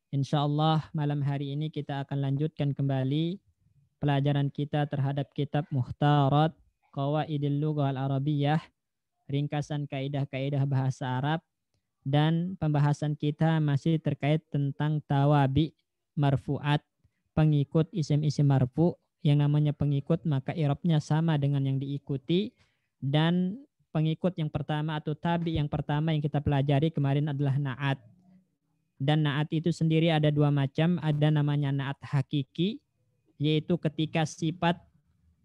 Insya Allah malam hari ini kita akan lanjutkan kembali pelajaran kita terhadap kitab Mukhtarat Qawaidil Lughah Al-Arabiyyah, ringkasan kaidah-kaidah bahasa Arab, dan pembahasan kita masih terkait tentang tawabi marfu'at, pengikut isim-isim marfu. Yang namanya pengikut maka i'rabnya sama dengan yang diikuti, dan pengikut yang pertama atau tabi yang pertama yang kita pelajari kemarin adalah na'at. Dan na'at itu sendiri ada dua macam, ada namanya na'at hakiki, yaitu ketika sifat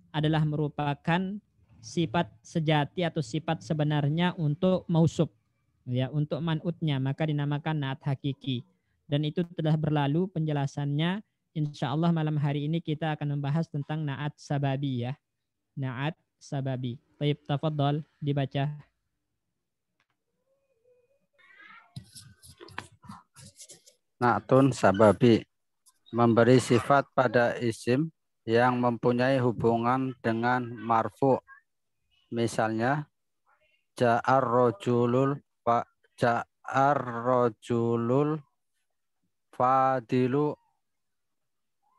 adalah merupakan sifat sejati atau sifat sebenarnya untuk mausuf, ya, untuk man'utnya, maka dinamakan na'at hakiki. Dan itu telah berlalu penjelasannya. Insya Allah malam hari ini kita akan membahas tentang na'at sababi, ya. Na'at sababi. Baik, tafadhol dibaca. Na'tun sababi, memberi sifat pada isim yang mempunyai hubungan dengan marfu. Misalnya ja'ar rajulul fadilu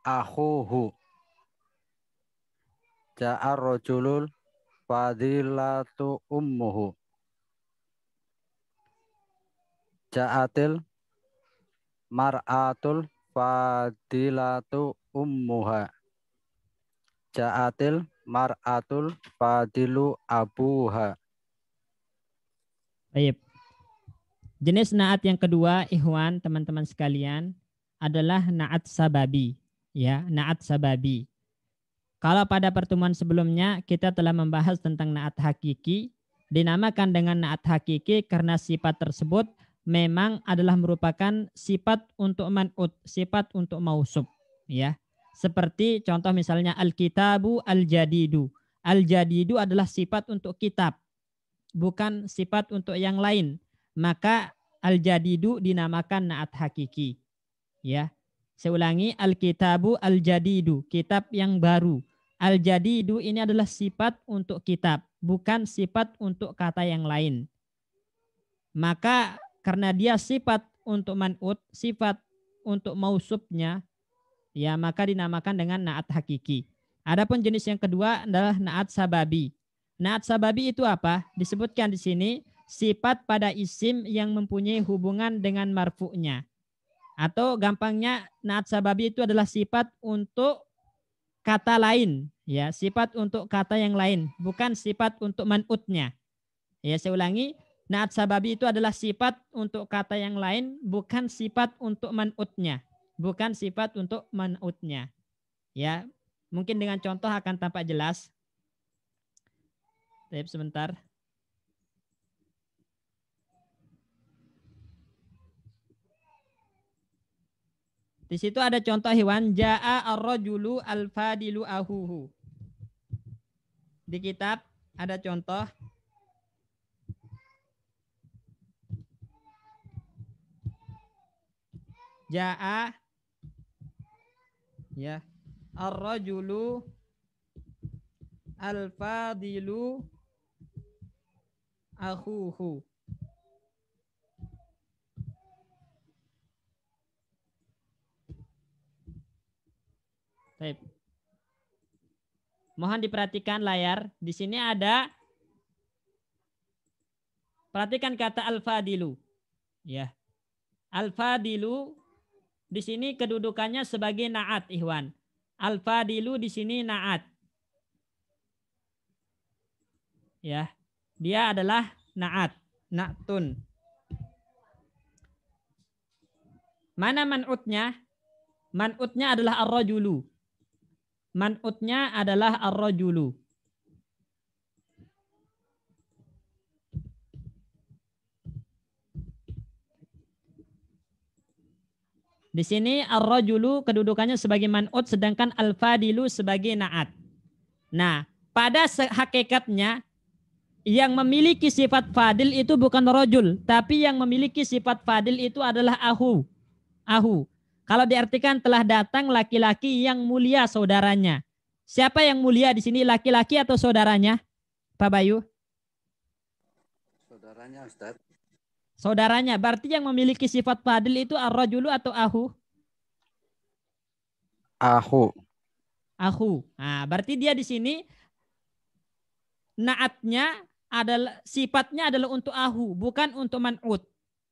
akhuhu. Ja'ar rajulul fadilatu ummuhu. Ja'atil mar'atul fadilatu ummuha. Ja'atil mar'atul fadilu abuha. Baik. Jenis na'at yang kedua, ikhwan, teman-teman sekalian, adalah na'at sababi, ya, na'at sababi. Kalau pada pertemuan sebelumnya kita telah membahas tentang na'at hakiki, dinamakan dengan na'at hakiki karena sifat tersebut memang adalah merupakan sifat untuk man'ut, sifat untuk mausuf, ya. Seperti contoh misalnya al-kitabu al-jadidu. Al-jadidu adalah sifat untuk kitab, bukan sifat untuk yang lain. Maka al-jadidu dinamakan na'at hakiki, ya. Saya ulangi, al-kitabu al-jadidu, kitab yang baru. Al-jadidu ini adalah sifat untuk kitab, bukan sifat untuk kata yang lain. Maka karena dia sifat untuk man'ut, sifat untuk mausufnya, ya, maka dinamakan dengan na'at hakiki. Adapun jenis yang kedua adalah na'at sababi. Na'at sababi itu apa? Disebutkan di sini sifat pada isim yang mempunyai hubungan dengan marfu'nya. Atau gampangnya na'at sababi itu adalah sifat untuk kata lain, ya, sifat untuk kata yang lain, bukan sifat untuk man'utnya. Ya, saya ulangi, na'at sababi itu adalah sifat untuk kata yang lain, bukan sifat untuk man'utnya, bukan sifat untuk man'utnya. Ya, mungkin dengan contoh akan tampak jelas. Baik, sebentar. Di situ ada contoh hewan, ja'a ar-rajulu al-fadilu ahuhu. Di kitab ada contoh. Ja'a, ya, ar-rajulu al-fadilu akhuhu. Baik. Mohon diperhatikan layar. Di sini ada, perhatikan kata al-fadilu. Ya. Al-fadilu di sini kedudukannya sebagai na'at, ikhwan. Al-fadilu di sini na'at. Ya. Dia adalah na'at, na'tun. Mana man'utnya? Man'utnya adalah ar-rajulu. Man'utnya adalah ar-rajulu. Di sini ar-rajulu kedudukannya sebagai man'ut, sedangkan al-fadilu sebagai na'at. Nah, pada hakikatnya yang memiliki sifat fadil itu bukan rajul, tapi yang memiliki sifat fadil itu adalah ahu. Ahu. Kalau diartikan telah datang laki-laki yang mulia saudaranya. Siapa yang mulia di sini, laki-laki atau saudaranya? Pak Bayu? Saudaranya, Ustaz. saudaranya. Berarti yang memiliki sifat fadil itu ar-rajulu atau ahu? Ahu. Ahu. Nah, berarti dia di sini naatnya adalah sifatnya adalah untuk ahu, bukan untuk man'ut.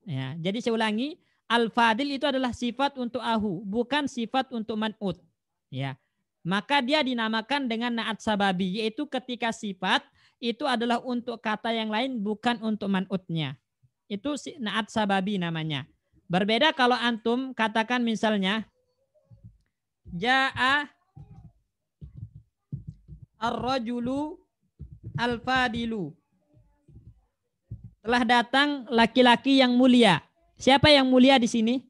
Ya, jadi saya ulangi, al-fadil itu adalah sifat untuk ahu, bukan sifat untuk man'ut. Ya. Maka dia dinamakan dengan naat sababi, yaitu ketika sifat itu adalah untuk kata yang lain, bukan untuk man'utnya. Itu naat sababi namanya. Berbeda kalau antum katakan misalnya ja'a ar-rajulu al-fadilu. Telah datang laki-laki yang mulia. Siapa yang mulia di sini?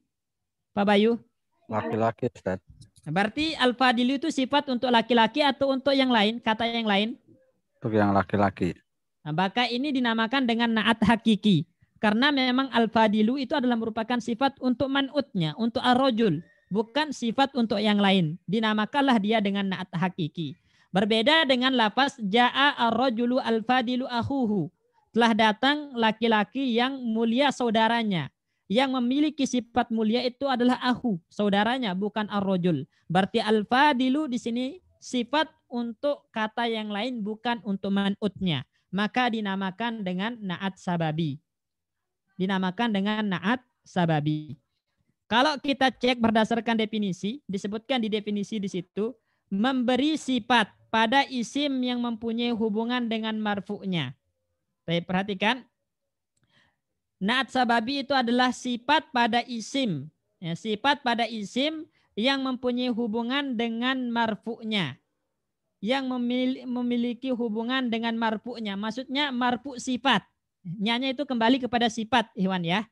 Pak Bayu? Laki-laki, Ustaz. Berarti al-fadilu itu sifat untuk laki-laki atau untuk yang lain, kata yang lain? Untuk yang laki-laki. Nah, maka ini dinamakan dengan naat hakiki. Karena memang al-fadilu itu adalah merupakan sifat untuk man'utnya, untuk ar-rajul. Bukan sifat untuk yang lain. Dinamakanlah dia dengan naat hakiki. Berbeda dengan lafaz ja'a ar-rajulu al-fadilu akhuhu. Telah datang laki-laki yang mulia saudaranya. Yang memiliki sifat mulia itu adalah ahu, saudaranya, bukan ar-rajul. Berarti al-fadilu di sini sifat untuk kata yang lain, bukan untuk man'utnya. Maka dinamakan dengan naat sababi. Dinamakan dengan naat sababi. Kalau kita cek berdasarkan definisi, disebutkan di definisi di situ, memberi sifat pada isim yang mempunyai hubungan dengan marfu'nya. Baik, perhatikan. Naat sababi itu adalah sifat pada isim. Ya, sifat pada isim yang mempunyai hubungan dengan marfu'nya. Yang memiliki hubungan dengan marfu'nya. Maksudnya marfu' sifat. Nyanya itu kembali kepada sifat, Iwan ya.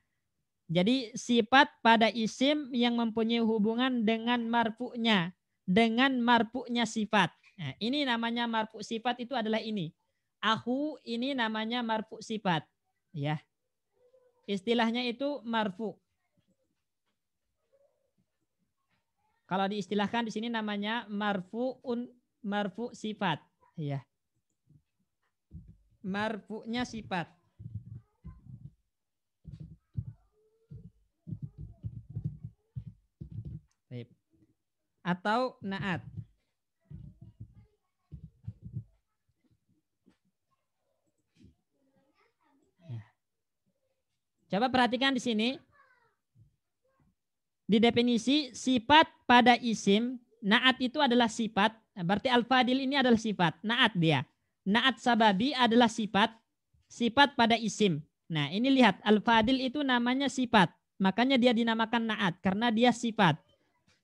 Jadi sifat pada isim yang mempunyai hubungan dengan marfu'nya. Dengan marfu'nya sifat. Nah, ini namanya marfu' sifat itu adalah ini. Aku ini namanya marfu' sifat. Ya. Istilahnya itu marfu. Kalau diistilahkan di sini namanya marfu sifat, ya. Marfu'nya sifat. Atau naat. Coba perhatikan di sini. Di definisi sifat pada isim, naat itu adalah sifat. Berarti al-fadil ini adalah sifat, naat dia. Naat sababi adalah sifat, sifat pada isim. Nah, ini lihat al-fadil itu namanya sifat. Makanya dia dinamakan naat karena dia sifat.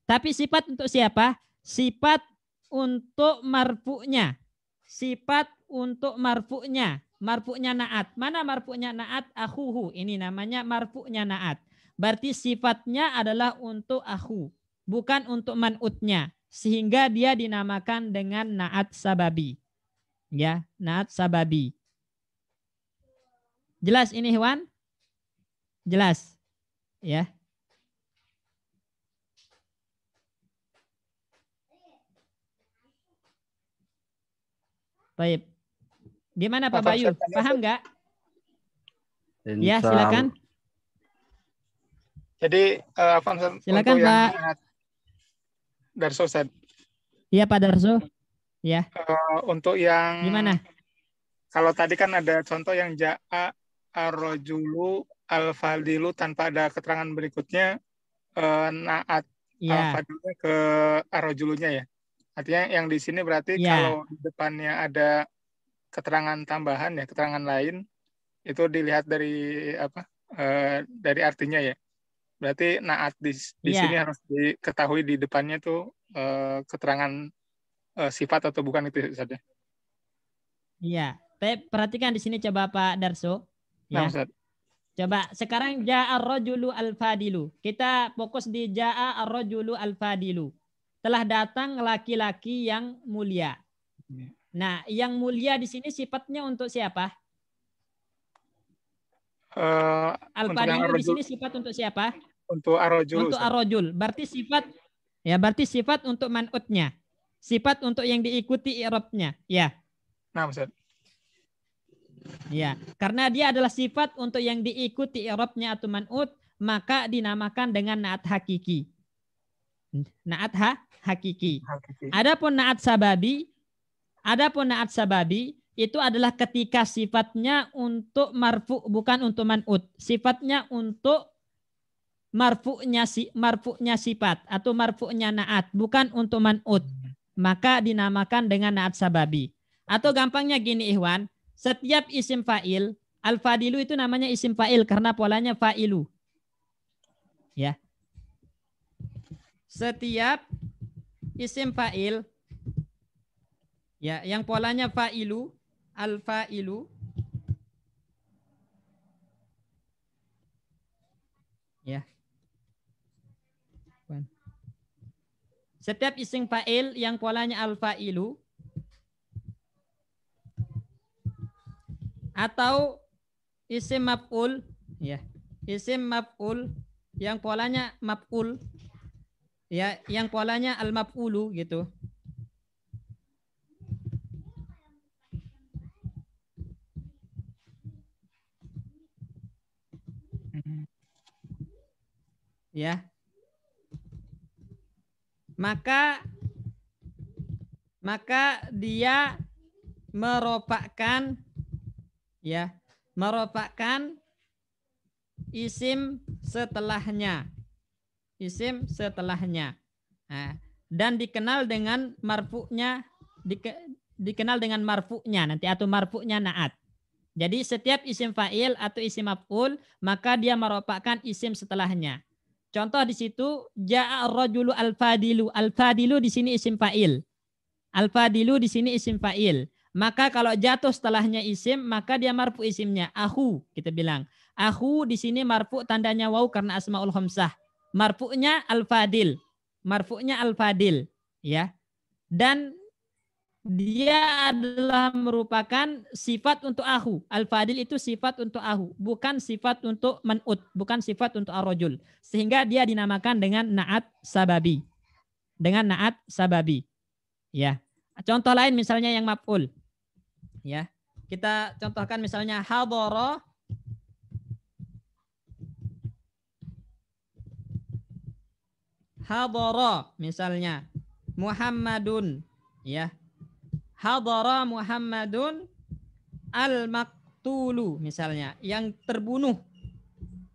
Tapi sifat untuk siapa? Sifat untuk marfu'nya. Sifat untuk marfu'nya. Marfu'nya naat. Mana marfu'nya naat? Akhuhu. Ini namanya marfu'nya naat. Berarti sifatnya adalah untuk akhu. Bukan untuk man'utnya. Sehingga dia dinamakan dengan naat sababi. Ya, naat sababi. Jelas ini Hewan? Jelas. Ya. Baik. Gimana Pak Bayu? Paham nggak? Ya, silakan. Jadi silakan Pak Darso, Ustaz. Iya Pak Darso. Ya. Untuk yang gimana? Kalau tadi kan ada contoh yang ja'a ar-rajulu al-fadilu tanpa ada keterangan berikutnya, naat al-fadilnya ke ar-rajulunya ya. Artinya yang di sini berarti kalau di depannya ada keterangan tambahan ya, keterangan lain, itu dilihat dari apa? Dari artinya ya. Berarti naat di sini harus diketahui di depannya tuh keterangan sifat atau bukan itu saja. Iya. Perhatikan di sini coba Pak Darso. Ya. Nah, Ustaz. Coba sekarang ja'a ar-rajulu al-fadilu. Kita fokus di ja'a ar-rajulu al-fadilu. Telah datang laki-laki yang mulia. Nah, yang mulia di sini sifatnya untuk siapa? Al-fadilu di sini sifat untuk siapa? Untuk ar-rajul. Untuk ar-rajul. Berarti sifat untuk man'utnya. Sifat untuk yang diikuti i'rabnya. Ya. Nah, Ustaz. Ya, karena dia adalah sifat untuk yang diikuti i'rabnya atau man'ut, maka dinamakan dengan na'at hakiki. Na'at hakiki. Adapun na'at sababi itu adalah ketika sifatnya untuk marfu bukan untuk man'ut. Sifatnya untuk marfu'nya sifat atau marfu'nya na'at bukan untuk man'ut. Maka dinamakan dengan na'at sababi. Atau gampangnya gini Ikhwan, setiap isim fa'il, al-fadilu itu namanya isim fa'il karena polanya fa'ilu. Ya. Setiap isim fa'il ya yang polanya fa'ilu, al-fa'ilu ya. Setiap isim fa'il yang polanya al-fa'ilu atau isim maf'ul ya. Isim maf'ul yang polanya maf'ul ya, yang polanya al-maf'ulu gitu. Ya. Maka dia merupakan ya, merupakan isim setelahnya. Isim setelahnya. Nah, dan dikenal dengan marfu'nya dikenal dengan marfu'nya nanti atau marfu'nya na'at. Jadi setiap isim fa'il atau isim maf'ul maka dia merupakan isim setelahnya. Contoh di situ ja'a ar-rajulu al-fadilu. Al-fadilu di sini isim fa'il. Al-fadilu di sini isim fa'il. Maka kalau jatuh setelahnya isim maka dia marfu isimnya. Akhu kita bilang. Akhu di sini marfu tandanya waw karena asmaul khamsah. Marfu'nya al-fadil. Marfu'nya al-fadil, ya. Dan dia adalah merupakan sifat untuk akhu. Al-fadil itu sifat untuk akhu, bukan sifat untuk man'ut, bukan sifat untuk ar-rajul. Sehingga dia dinamakan dengan na'at sababi. Dengan na'at sababi. Ya. Contoh lain misalnya yang maf'ul. Ya. Kita contohkan misalnya hadara misalnya Muhammadun, ya. Hadara Muhammadun al-maktulu misalnya, yang terbunuh.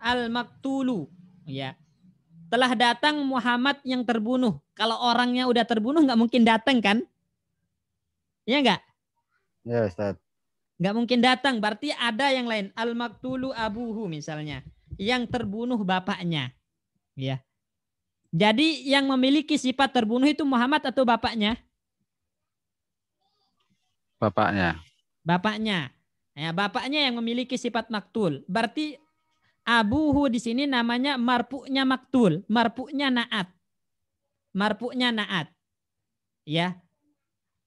Al-maktulu, ya. Telah datang Muhammad yang terbunuh. Kalau orangnya udah terbunuh nggak mungkin datang kan? Iya nggak? Ya, Ustaz. Nggak mungkin datang, berarti ada yang lain. Al-maktulu abuhu misalnya, yang terbunuh bapaknya, ya. Jadi yang memiliki sifat terbunuh itu Muhammad atau bapaknya? Bapaknya. Bapaknya. Ya, bapaknya yang memiliki sifat maktul. Berarti abuhu di sini namanya marfu'nya maktul, marfu'nya na'at. Marfu'nya na'at. Ya.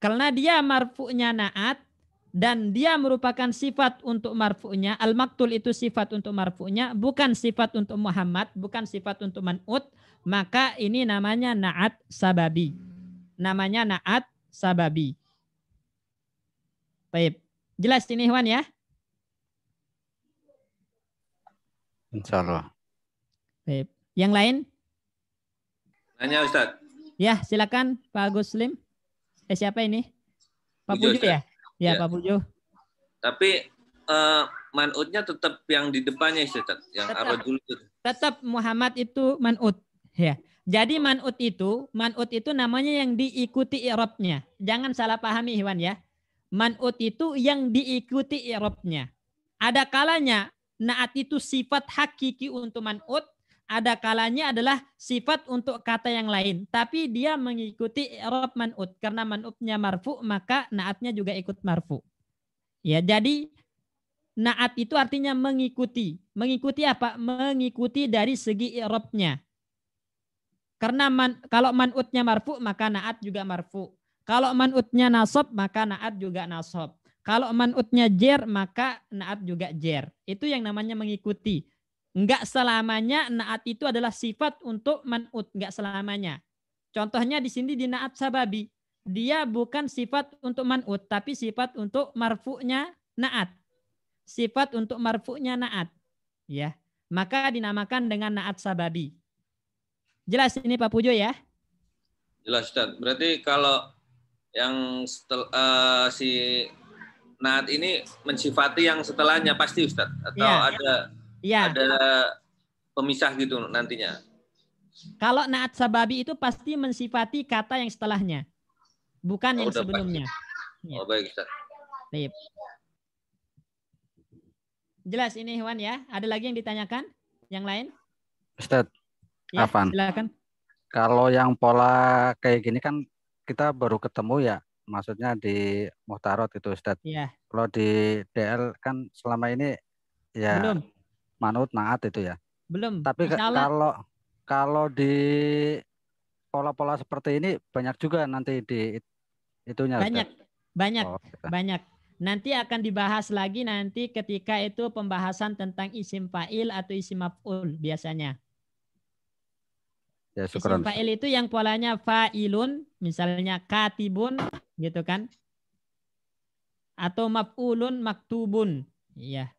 Karena dia marfu'nya na'at dan dia merupakan sifat untuk marfu'nya, al-maktul itu sifat untuk marfu'nya, bukan sifat untuk Muhammad, bukan sifat untuk man'ut, maka ini namanya na'at sababi. Namanya na'at sababi. Baik. Jelas ini Ikhwan ya? Insyaallah. Baik. Yang lain? Nanya Ustaz. Ya, silakan Pak Guslim. Siapa ini? Pak Pujo, Pujo ya? Ya, Ya. Pak Pujo. Tapi man'utnya tetap yang di depannya Ustaz, yang Tetap. ar-rajul itu. Tetap Muhammad itu man'ut. Ya. Jadi man'ut itu namanya yang diikuti i'rabnya. Jangan salah pahami Ikhwan ya. Man'ut itu yang diikuti i'rabnya. Ada kalanya na'at itu sifat hakiki untuk man'ut, ada kalanya adalah sifat untuk kata yang lain. Tapi dia mengikuti i'rab man'ut. Karena man'utnya marfu, maka na'atnya juga ikut marfu. Ya, jadi na'at itu artinya mengikuti. Mengikuti apa? Mengikuti dari segi i'rabnya. Karena kalau man'utnya marfu, maka na'at juga marfu. Kalau man'utnya nasab, maka na'at juga nasab. Kalau man'utnya jer, maka na'at juga jer. Itu yang namanya mengikuti. Enggak selamanya na'at itu adalah sifat untuk man'ut. Enggak selamanya. Contohnya di sini di na'at sababi. Dia bukan sifat untuk man'ut, tapi sifat untuk marfu'nya na'at. sifat untuk marfu'nya na'at. Ya. Maka dinamakan dengan na'at sababi. Jelas ini Pak Pujo ya? Jelas Ustaz. Berarti kalau yang si na'at ini mensifati yang setelahnya pasti Ustaz? Atau ada pemisah gitu nantinya? Kalau na'at sababi itu pasti mensifati kata yang setelahnya. Bukan yang sebelumnya. Ya. Baik Ustaz. Baik. Jelas ini Ikhwan ya? Ada lagi yang ditanyakan? Yang lain? Ustaz, ya, Afan. Silakan. Kalau yang pola kayak gini kan kita baru ketemu ya, maksudnya di Muhtarot itu Ustaz. Iya. Kalau di DL kan selama ini ya belum. manut naat itu ya. Belum. Tapi kalau di pola-pola seperti ini banyak juga nanti di itunya Banyak. Ustaz. Banyak. Nanti akan dibahas lagi nanti ketika itu pembahasan tentang isim fa'il atau isim maf'ul biasanya. Ya, isim fa'il itu yang polanya fa'ilun, misalnya katibun, gitu kan? Atau maf'ulun maktubun. Iya.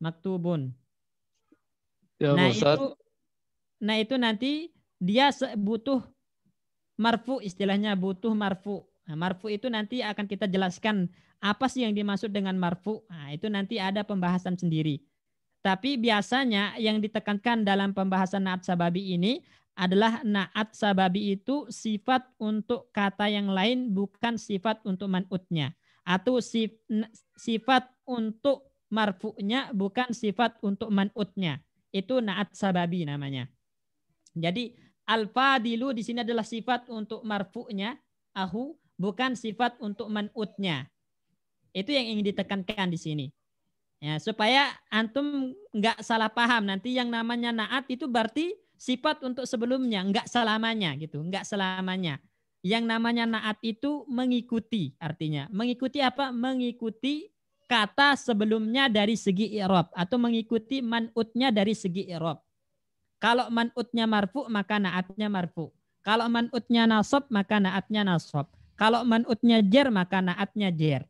Maktubun. Ya, nah itu nanti dia butuh marfu, istilahnya butuh marfu. Nah, marfu itu nanti akan kita jelaskan apa sih yang dimaksud dengan marfu. Nah, itu nanti ada pembahasan sendiri. Tapi biasanya yang ditekankan dalam pembahasan na'at sababi ini adalah na'at sababi itu sifat untuk kata yang lain, bukan sifat untuk man'utnya. Atau sifat untuk marfu'nya, bukan sifat untuk man'utnya. Itu na'at sababi namanya. Jadi al-fadilu di sini adalah sifat untuk marfu'nya, ahu, bukan sifat untuk man'utnya. Itu yang ingin ditekankan di sini. Ya, supaya antum nggak salah paham. Nanti yang namanya na'at itu berarti sifat untuk sebelumnya, nggak selamanya gitu, nggak selamanya. Yang namanya na'at itu mengikuti, artinya mengikuti apa? Mengikuti kata sebelumnya dari segi i'rab atau mengikuti man'utnya dari segi i'rab. Kalau man'utnya marfu maka na'atnya marfu. Kalau man'utnya nasab maka na'atnya nasab. Kalau man'utnya jer maka na'atnya jer.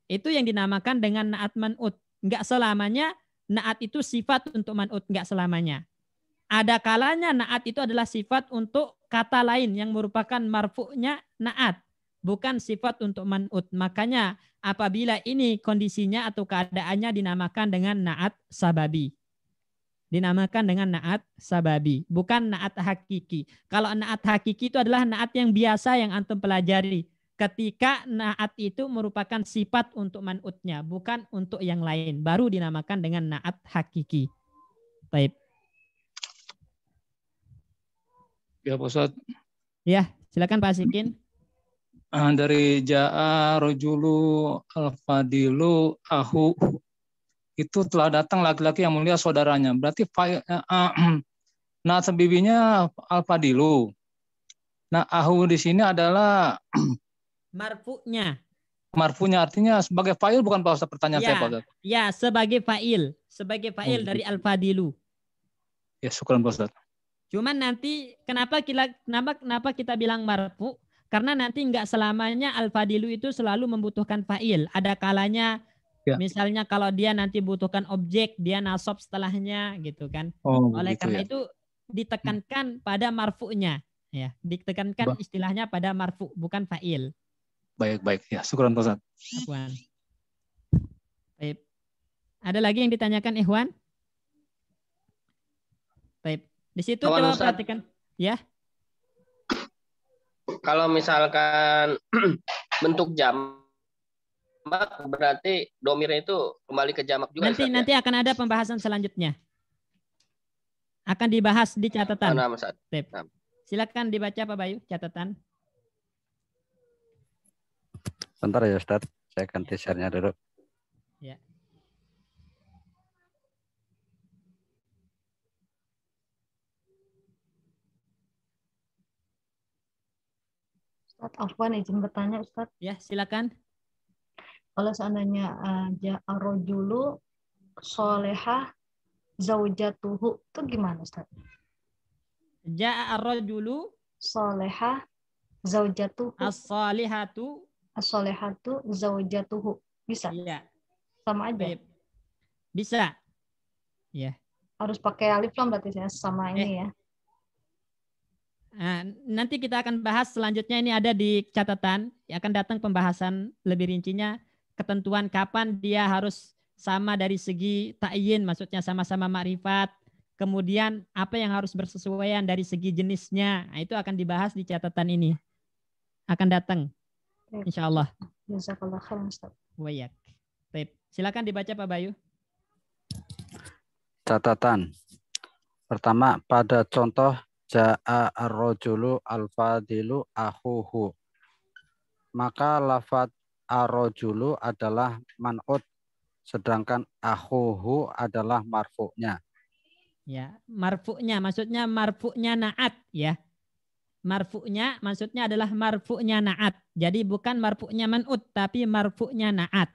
Itu yang dinamakan dengan na'at man'ut. Enggak selamanya na'at itu sifat untuk man'ut, enggak selamanya. Ada kalanya na'at itu adalah sifat untuk kata lain yang merupakan marfu'nya na'at, bukan sifat untuk man'ut. Makanya apabila ini kondisinya atau keadaannya dinamakan dengan na'at sababi. Dinamakan dengan na'at sababi, bukan na'at hakiki. Kalau na'at hakiki itu adalah na'at yang biasa yang antum pelajari. Ketika na'at itu merupakan sifat untuk man'utnya, bukan untuk yang lain. Baru dinamakan dengan na'at hakiki. Baik. Ya, Pak Ustaz. Ya, silakan Pak Sikin. Dari ja'a rojulu al-fadilu ahu, itu telah datang laki-laki yang mulia saudaranya. Berarti na'at sababinya al-fadilu. Nah, ahu di sini adalah marfu'nya. Marfu'nya artinya sebagai fa'il bukan Pak Ustaz, pertanyaan saya Pak Ustaz. Ya, sebagai fa'il. Sebagai fa'il dari al-fadilu. Ya, syukran Pak Ustaz. Cuman nanti kenapa kita bilang marfu? Karena nanti enggak selamanya al-fadilu itu selalu membutuhkan fa'il. Ada kalanya misalnya kalau dia nanti butuhkan objek, dia nasab setelahnya gitu kan. Oleh karena itu ditekankan pada marfu'nya. Ya, ditekankan istilahnya pada marfu, bukan fa'il. Baik. Ya, syukran Pak Ustaz. Afwan. Baik. Ada lagi yang ditanyakan Ikhwan? Baik. Di situ coba perhatikan. Ya. Kalau misalkan bentuk jamak berarti domirnya itu kembali ke jamak juga. Nanti akan ada pembahasan selanjutnya. Akan dibahas di catatan. Silakan dibaca Pak Bayu catatan. Bentar ya Ustaz, saya ganti share-nya dulu. Ya. Ustaz, afwan izin bertanya Ustaz. Ya, silakan. Kalau seandainya ja'a rojulu solehah zaujatuhu itu gimana Ustaz? Ja'a rojulu solehah zaujatuhu. As-solihatu As-solehatu zaujatuhu. Bisa? Iya. Sama aja. Baik. Bisa. Ya. Harus pakai alif lam berarti saya sama ini ya. Nah, nanti kita akan bahas selanjutnya, ini ada di catatan, akan datang pembahasan lebih rincinya, ketentuan kapan dia harus sama dari segi ta'yin, maksudnya sama-sama ma'rifat, kemudian apa yang harus bersesuaian dari segi jenisnya. Nah, itu akan dibahas di catatan ini. Akan datang. Insya Allah. Jazakallah khairan Ustaz. Wayak. Baik. Silakan dibaca Pak Bayu. Catatan. Pertama, pada contoh ja'a ar-rajulu al-fadilu akhuhu. Maka lafadz ar-rajulu adalah man'ut, sedangkan akhuhu adalah marfu'nya. Ya, marfu'nya maksudnya marfu'nya na'at ya. Marfu'nya maksudnya adalah marfu'nya na'at. Jadi bukan marfu'nya man'ut tapi marfu'nya na'at.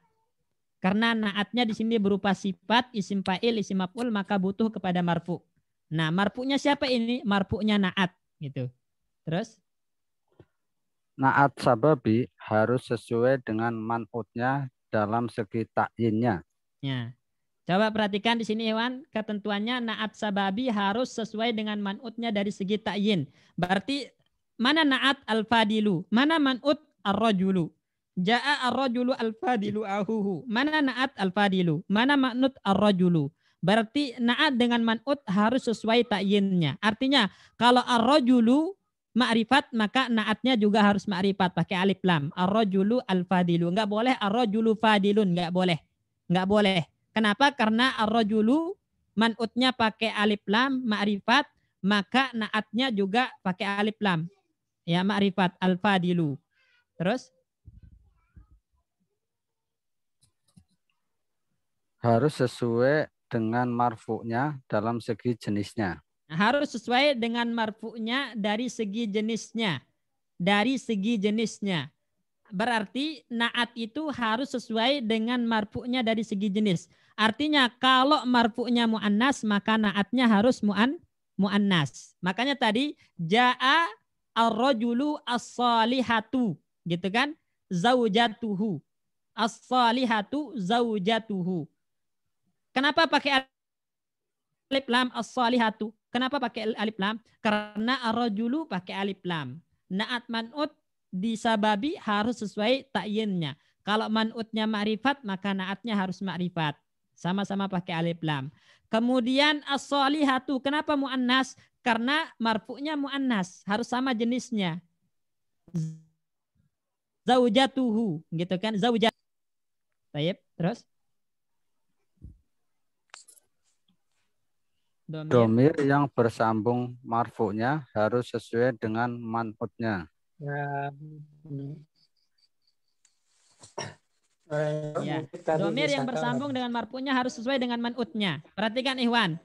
Karena na'atnya di sini berupa sifat, isim fa'il, isim maf'ul, maka butuh kepada marfu'. Nah, marfu'nya siapa ini? Marfu'nya na'at gitu. Terus Na'at sababi harus sesuai dengan man'utnya dalam segi ta'yinnya. ya. Coba perhatikan di sini Iwan, ketentuannya na'at sababi harus sesuai dengan man'utnya dari segi ta'yin. Berarti mana na'at al-fadilu? Mana man'ut ar-rajulu? Ja'a ar-rajulu al-fadilu ahuhu. Mana na'at al-fadilu? Mana man'ut ar-rajulu? Berarti na'at dengan man'ut harus sesuai ta'yinnya. Artinya kalau ar-rajulu ma'rifat maka na'atnya juga harus ma'rifat pakai alif lam. Ar-rajulu al-fadilu. Enggak boleh ar-rajulu fadilun, enggak boleh. Enggak boleh. Kenapa? Karena ar-rajulu man'utnya pakai alif lam ma'rifat, maka na'atnya juga pakai alif lam. Ya, ma'rifat al-fadilu. Terus harus sesuai dengan marfu'nya dalam segi jenisnya. harus sesuai dengan marfu'nya dari segi jenisnya. Dari segi jenisnya. Berarti na'at itu harus sesuai dengan marfu'nya dari segi jenis. Artinya kalau marfu'nya mu'annas maka na'atnya harus mu'annas. Makanya tadi ja'a ar-rajulu as-salihatu, gitu kan? Zaujatuhu. As-salihatu zaujatuhu. Kenapa pakai alif lam as-salihatu? Kenapa pakai alif lam? Karena ar-rajulu pakai alif lam. Na'at man'ut disababi harus sesuai ta'yinnya. Kalau man'utnya ma'rifat maka na'atnya harus ma'rifat. Sama-sama pakai alif lam. Kemudian as-salihatu. Kenapa mu'annas? Karena marfu'nya mu'annas. Harus sama jenisnya. Zaujatuhu. Gitu kan? Zaujat. Baik, terus? Domir yang bersambung marfu'nya harus sesuai dengan man'utnya. Ya. Domir yang bersambung dengan marfu'nya harus sesuai dengan man'utnya. Perhatikan Ikhwan.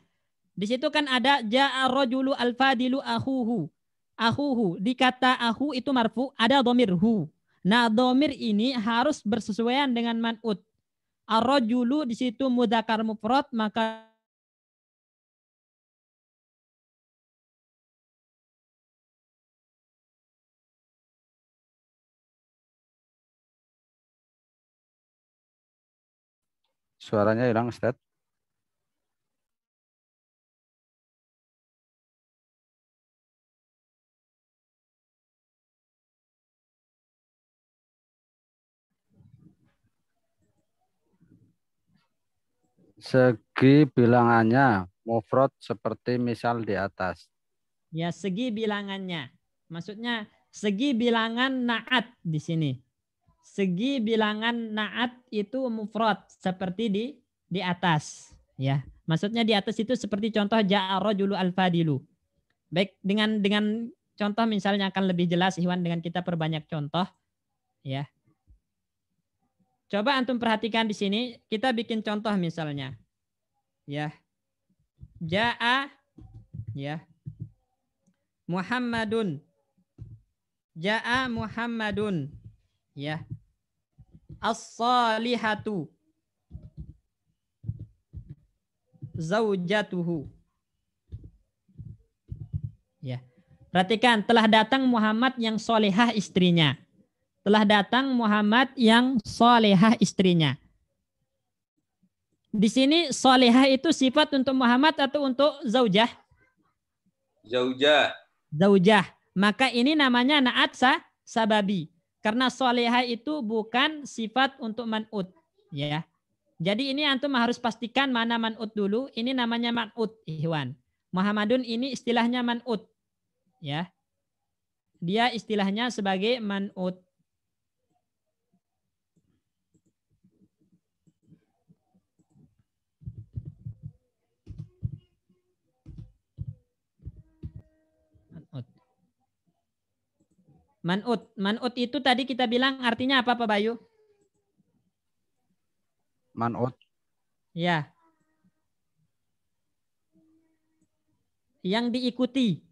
Di situ kan ada ja'a rajulu al-fadilu akhuhu. Akhuhu. Di kata akhu itu marfu, ada domir hu. Nah, domir ini harus bersesuaian dengan man'ut. Ar-rajulu di situ mudzakkar mufrad, maka Suaranya hilang, Ustaz. Segi bilangannya mufrad seperti misal di atas. ya segi bilangannya. Maksudnya segi bilangan na'at di sini. Segi bilangan na'at itu mufrad seperti di atas. Ya, maksudnya di atas itu seperti contoh ja'a rajulu al-fadilu. Baik, dengan contoh misalnya akan lebih jelas Ikhwan dengan kita perbanyak contoh. Ya. Coba antum perhatikan di sini, kita bikin contoh misalnya. Ya. Ja'a ya. Muhammadun. Ja'a Muhammadun. Ya. As-salihatu. Zaujatuhu. Ya. Perhatikan, telah datang Muhammad yang solehah istrinya. Telah datang Muhammad yang solehah istrinya. Di sini solehah itu sifat untuk Muhammad atau untuk zaujah? Zaujah. Zaujah. Maka ini namanya na'at sababi. Karena solehah itu bukan sifat untuk man'ut. Ya. Jadi ini antum harus pastikan mana man'ut dulu. Ini namanya man'ut, Ikhwan. Muhammadun ini istilahnya man'ut. Ya. Dia istilahnya sebagai man'ut. Man'ut. Man'ut itu tadi kita bilang artinya apa Pak Bayu? Man'ut. Ya. Yang diikuti.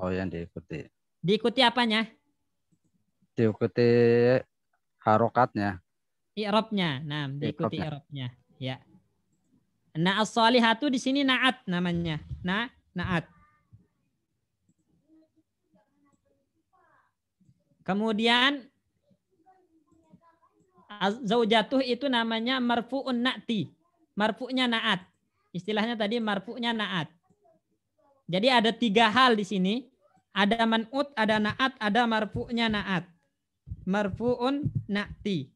Oh, yang diikuti. Diikuti apanya? Diikuti harokatnya. I'rabnya. Nah, diikuti i'rabnya. Ya. Nah, as-salihatu di sini na'at namanya. Na'at. Kemudian zaujatuh itu namanya marfu'un na'ti. Marfu'nya na'at. Istilahnya tadi marfu'nya na'at. Jadi ada 3 hal di sini. Ada man'ut, ada na'at, ada marfu'nya na'at. Marfu'un na'ti.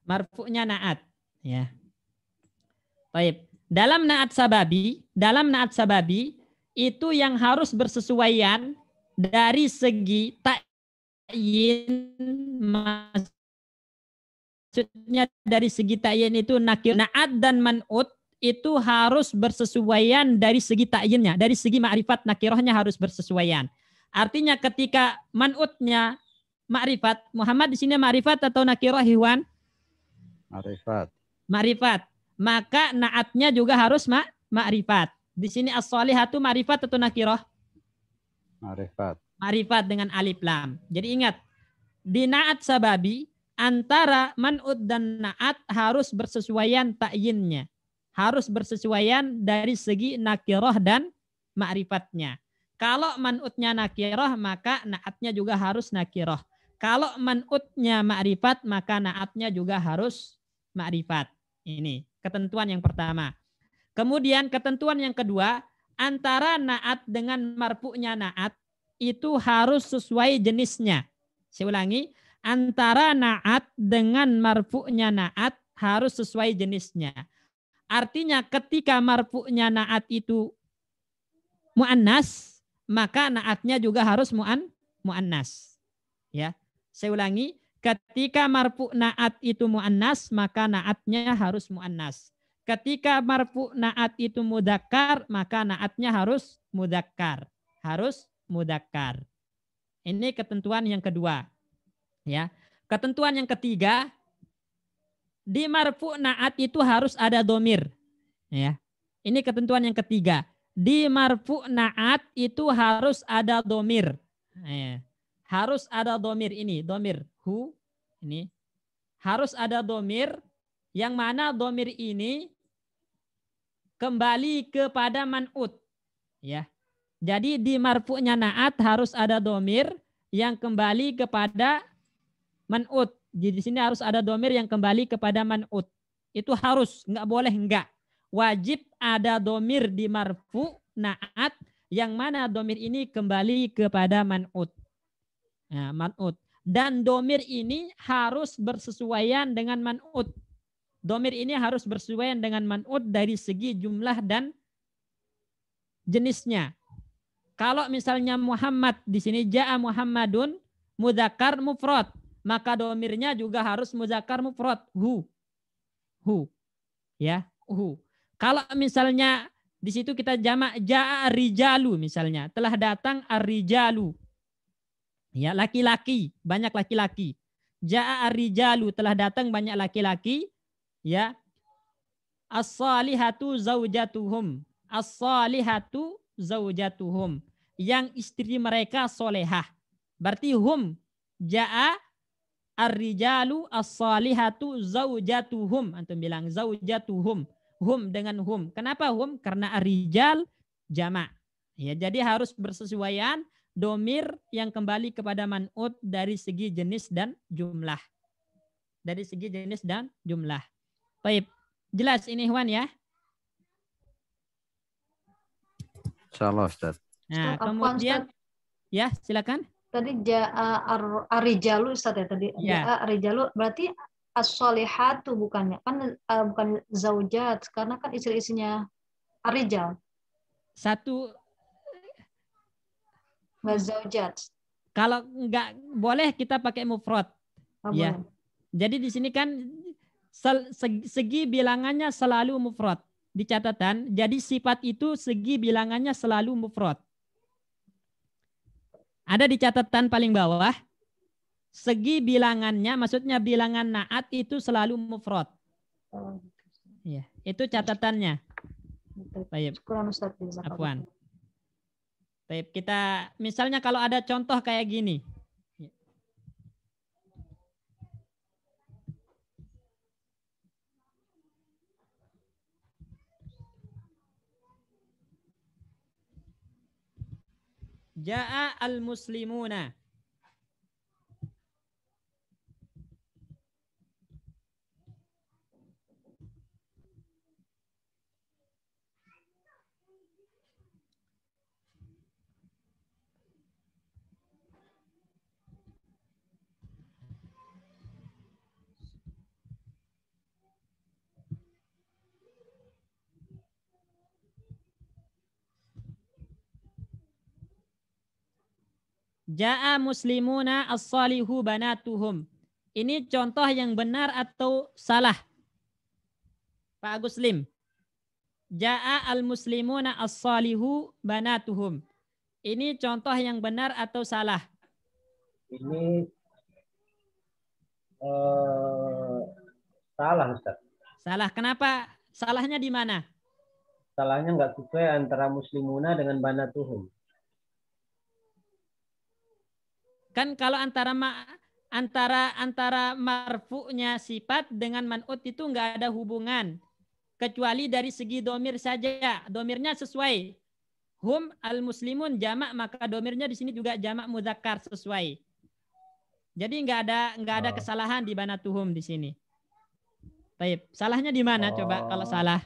Marfu'nya na'at. Ya. Baik. Dalam na'at sababi itu yang harus bersesuaian dari segi ta'yin, maksudnya dari segi ta'yin itu nakir, na'at dan man'ut itu harus bersesuaian dari segi ta'yinnya, dari segi ma'rifat nakirahnya harus bersesuaian. Artinya ketika man'utnya ma'rifat, Muhammad di sini ma'rifat atau nakirah Ikhwan? Ma'rifat. Ma'rifat. Maka na'atnya juga harus ma'rifat. Di sini as-salihatu ma'rifat atau nakirah? Ma'rifat. Ma'rifat dengan alif lam. Jadi ingat, di na'at sababi antara man'ut dan na'at harus bersesuaian ta'yinnya. Harus bersesuaian dari segi nakirah dan ma'rifatnya. Kalau man'utnya nakirah, maka na'atnya juga harus nakirah. Kalau man'utnya ma'rifat, maka na'atnya juga harus ma'rifat. Ini ketentuan yang pertama. Kemudian ketentuan yang kedua, antara na'at dengan marfu'nya na'at itu harus sesuai jenisnya. Saya ulangi, antara na'at dengan marfu'nya na'at harus sesuai jenisnya. Artinya ketika marfu'nya na'at itu mu'annas, maka na'atnya juga harus mu'annas. Ya, saya ulangi, ketika marfu' na'at itu mu'annas, maka na'atnya harus mu'annas. Ketika marfu' na'at itu mudzakkar, maka na'atnya harus mudzakkar. Harus mudzakkar. Ini ketentuan yang kedua. Ya. Ketentuan yang ketiga, di marfu' na'at itu harus ada domir. Ya. Ini ketentuan yang ketiga. Di marfu' na'at itu harus ada domir. Ya. Harus ada domir ini, domir hu ini. Harus ada domir yang mana domir ini kembali kepada man'ut. Ya. Jadi di marfu'nya na'at harus ada domir yang kembali kepada man'ut. Jadi di sini harus ada domir yang kembali kepada man'ut. Itu harus, nggak boleh enggak. Wajib ada domir di marfu' na'at yang mana domir ini kembali kepada man'ut. Nah, man'ut. Dan domir ini harus bersesuaian dengan man'ut. Domir ini harus bersesuaian dengan man'ut dari segi jumlah dan jenisnya. Kalau misalnya Muhammad di sini ja'a Muhammadun mudzakkar mufrad, maka domirnya juga harus mudzakkar mufrad, hu. Ya, hu. Kalau misalnya di situ kita jamak ja'a ar-rijalu misalnya, telah datang ar-rijalu. Ya, laki-laki, banyak laki-laki. Ja'a ar-rijalu, telah datang banyak laki-laki. Ya, as-salihatu zaujatuhum. As-salihatu zaujatuhum. Yang istri mereka solehah. Berarti hum. Ja'a ar-rijalu as-salihatu zaujatuhum. Antum bilang zaujatuhum. Hum dengan hum. Kenapa hum? Karena ar-rijal jama'. Ya, jadi harus bersesuaian domir yang kembali kepada man'ut dari segi jenis dan jumlah. dari segi jenis dan jumlah. Baik, jelas ini Ikhwan ya? Insyaallah Ustaz. Nah, Ustaz, Afwan, kemudian Ustaz. ya silakan. Tadi arijalu Ustaz ya tadi. Ya. Arijalu berarti as-solihatu bukannya. Kan bukan zaujat karena kan istri-istrinya arijal, Satu, enggak zaujat. kalau nggak boleh kita pakai mufrad. Oh, Ya. boleh. Jadi di sini kan segi bilangannya selalu mufrad di catatan. Jadi sifat itu segi bilangannya selalu mufrad. Ada di catatan paling bawah. Segi bilangannya, maksudnya bilangan naat itu selalu mufrad. Oh, Ya, itu catatannya. Baik. Syukuran Ustaz. Jazakallah. Afwan. Baik, kita misalnya kalau ada contoh kayak gini. Ja'a al-muslimuna. Ja'a muslimuna as-salihu banatuhum. Ini contoh yang benar atau salah? Pak Agus Lim. Ja'a al-muslimuna as-salihu banatuhum. Ini contoh yang benar atau salah? Ini salah Ustaz. Salah. Kenapa? Salahnya di mana? Salahnya nggak sesuai antara muslimuna dengan banatuhum. Kan kalau antara marfu'nya sifat dengan man'ut itu nggak ada hubungan. Kecuali dari segi domir saja. Domirnya sesuai. Hum al-muslimun jamak, maka domirnya di sini juga jamak mudzakkar sesuai. Jadi nggak ada kesalahan di banatuhum di sini. Baik, salahnya di mana coba kalau salah?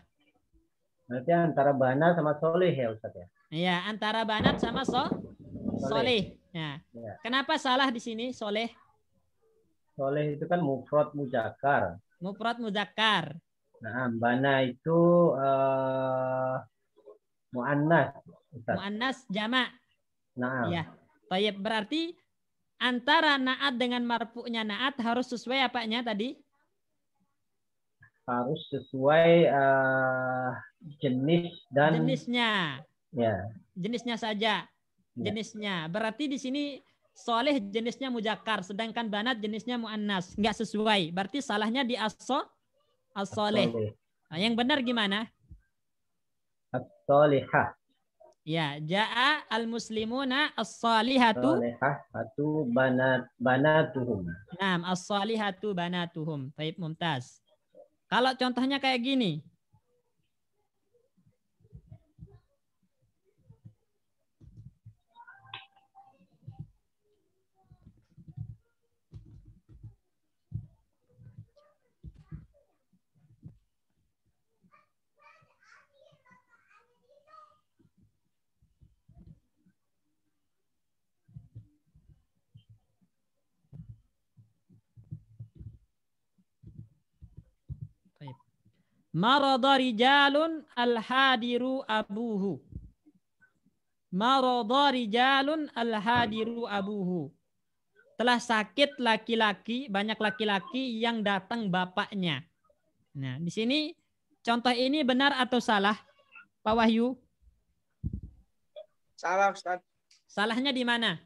Berarti antara bana sama soleh ya Ustaz ya? Iya, antara banat sama soleh. Ya. Kenapa salah di sini soleh? Soleh itu kan mufrad muzakkar. Mufrad muzakkar. Nah, bana itu muannas. Muannas jamak. Nah. Ya. Baik, berarti antara naat dengan marfu'nya naat harus sesuai apanya tadi? Harus sesuai jenis dan jenisnya. Ya. Jenisnya saja. Jenisnya. Berarti di sini soleh jenisnya muzakkar, sedangkan banat jenisnya muannas. Enggak sesuai. Berarti salahnya di as-soleh. Nah, yang benar gimana? As-solihah. Ya, ja'a al-muslimuna as-salihatu. As-salihatu banatuhum. Naam, as-salihatu banatuhum. Baik, mumtaz. Kalau contohnya kayak gini. Marada rijalun al-hadiru abuhu. Marada rijalun al-hadiru abuhu. Telah sakit laki-laki, banyak laki-laki yang datang bapaknya. Nah, di sini contoh ini benar atau salah? Pak Wahyu? Salah, Ustaz. Salahnya di mana?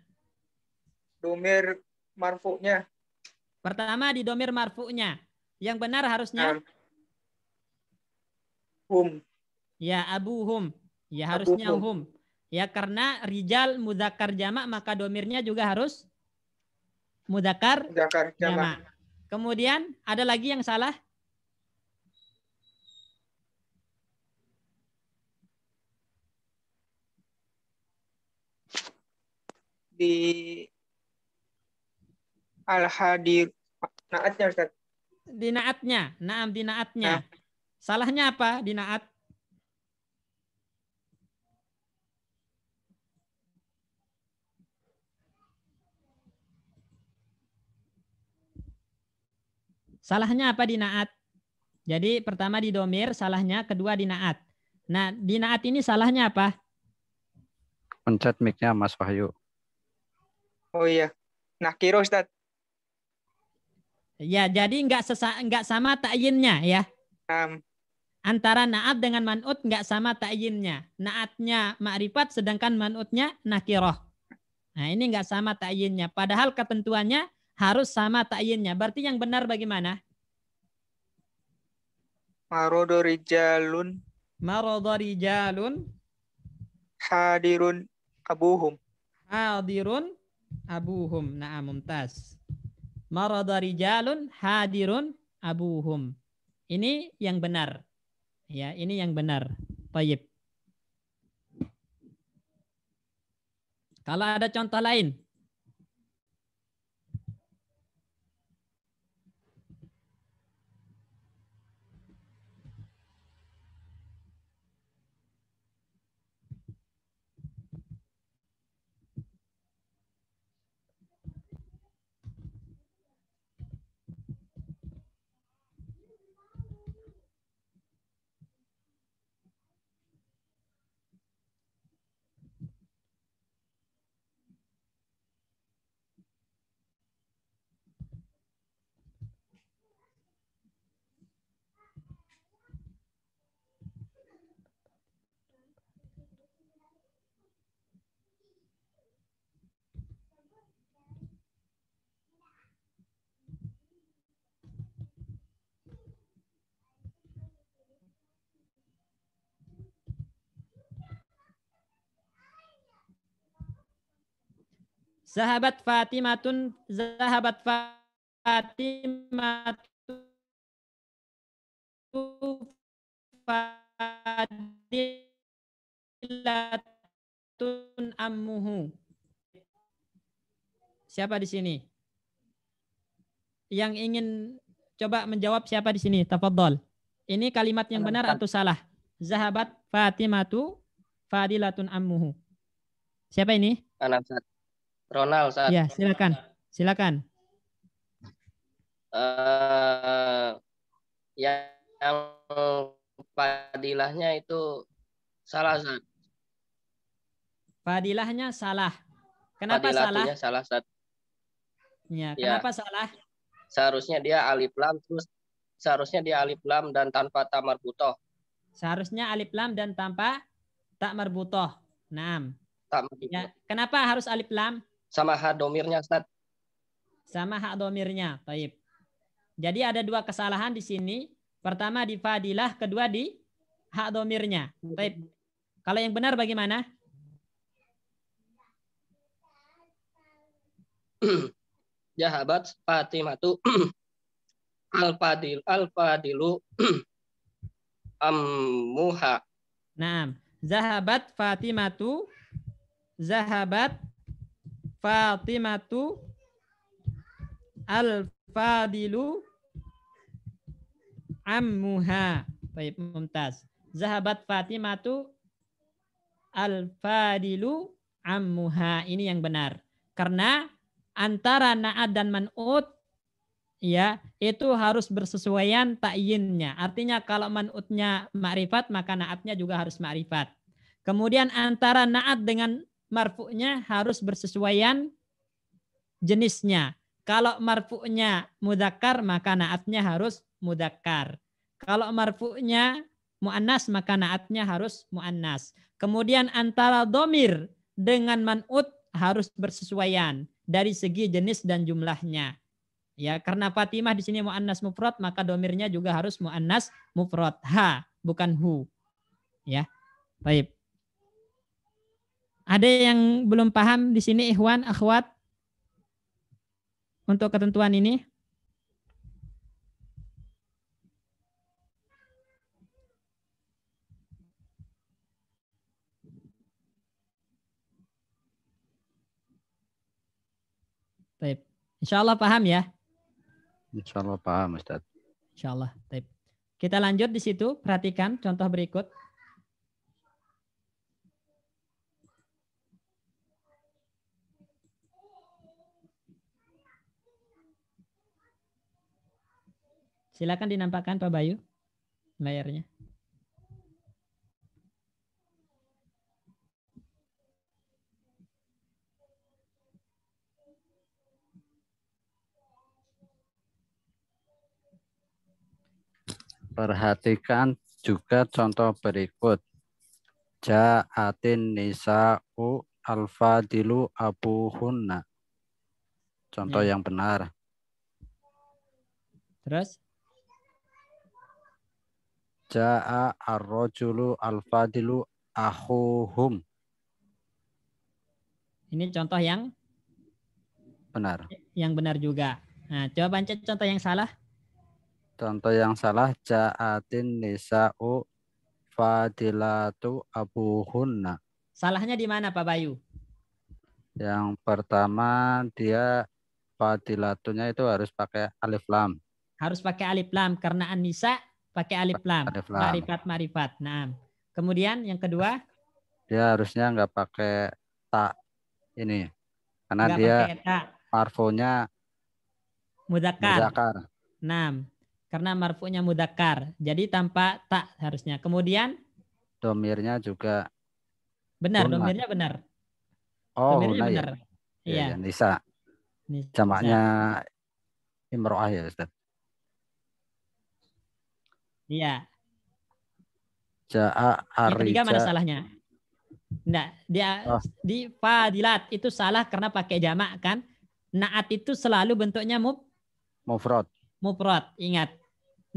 Domir marfu'nya. Pertama di domir marfu'nya. Yang benar harusnya? Hum. Ya, abuhum. Ya, harusnya hum. Ya, karena rijal mudzakkar jamak, maka domirnya juga harus mudzakkar jamak. Kemudian ada lagi yang salah? Di al-hadir naatnya Ustaz. Di naatnya. Naam, di naatnya. Salahnya apa di naat? Salahnya apa di naat? Jadi pertama di domir, salahnya. Kedua di naat. Nah, di naat ini salahnya apa? Pencet mic-nya Mas Wahyu. Oh iya. Nakiro Ustaz. Ya, jadi nggak sama ta'yinnya ya. Antara naat dengan man'ut nggak sama ta'yinnya. Naatnya ma'rifat sedangkan man'utnya nakiroh. Nah, ini nggak sama ta'yinnya. Padahal ketentuannya harus sama ta'yinnya. Berarti yang benar bagaimana? Marodo rijalun. Marodo rijalun. Hadirun abuhum. Hadirun abuhum. Nah, mumtaz. Marodo rijalun hadirun abuhum. Ini yang benar. Ya, ini yang benar. Baik. Kalau ada contoh lain. Zahabat Fatimatun, zahabat Fatimatu fadilatun ammuhu. Siapa di sini? Yang ingin coba menjawab siapa di sini? Tafadhol. Ini kalimat yang benar atau salah? Zahabat Fatimatu fadilatun ammuhu. Siapa ini? Anak Ustaz. Ronald Ustaz. Ya, silakan. Silakan. Yang fadilahnya itu salah Ustaz. Fadilahnya salah. Kenapa salah? Salah Ustaz. Ya, kenapa salah? Seharusnya dia alif lam, terus seharusnya dia alif lam dan tanpa ta marbutoh. Seharusnya alif lam dan tanpa tak marbutoh. Naam. Ya, kenapa harus alif lam? Sama hak domirnya Ustaz. Sama hak domirnya. Taib. Jadi ada dua kesalahan di sini. Pertama di fadilah, kedua di hak domirnya. Taib. Kalau yang benar bagaimana? Jahabat Fatimatu al-fadilu ammuha. Naam. Zahabat Fatimatu al-fadilu ammuha. Baik, mumtaz. Zahabat Fatimatu al-fadilu ammuha. Ini yang benar. Karena antara na'at dan man'ut ya, itu harus bersesuaian ta'yinnya. Artinya kalau man'utnya ma'rifat, maka na'atnya juga harus ma'rifat. Kemudian antara na'at dengan marfu'nya harus bersesuaian jenisnya. Kalau marfu'nya mudzakkar, maka na'atnya harus mudzakkar. Kalau marfu'nya mu'annas, maka na'atnya harus mu'annas. Kemudian antara domir dengan man'ut harus bersesuaian dari segi jenis dan jumlahnya. Ya, karena Fatimah di sini mu'annas mufrad, maka domirnya juga harus mu'annas mufrad. Ha, bukan hu. Ya. Baik. Ada yang belum paham di sini ikhwan, akhwat? Untuk ketentuan ini? Baik. Insya Allah paham ya? Insya Allah paham Ustaz. Insyaallah. Baik. Kita lanjut di situ, perhatikan contoh berikut. Silakan dinampakkan Pak Bayu layarnya. Perhatikan juga contoh berikut. Ja'atin nisa'u al-fadilu abuhunna. Contoh Ya. yang benar. Terus? Ja'a ar-rajulu al-fadilu akhuhum. Ini contoh yang Benar. benar juga. Nah, coba baca contoh yang salah. Contoh yang salah, ja'atin nisa'u fadilatu abuhunna. Salahnya di mana Pak Bayu? Yang pertama, dia fadilatunya itu harus pakai alif lam. Harus pakai alif lam karena an-nisa pakai alif lam. Alif lam. Ma'rifat. Nah, kemudian yang kedua, Dia harusnya nggak pakai tak ini. Karena nggak dia pakai ta, marfunya mudzakkar. mudzakkar. Nah, karena marfu'nya mudzakkar. Jadi tanpa tak harusnya. Kemudian Domirnya juga benar, hunna. domirnya benar. Oh, Domirnya hunna benar. ya. Iya. Ya, nisa. Nisa. Jamaknya imro'ah ya, Ustaz. Iya. Ja'a Yang ketiga mana arija. salahnya? Enggak, dia di fadilat itu salah karena pakai jamak kan. Naat itu selalu bentuknya Mufrad. mufrad. Ingat.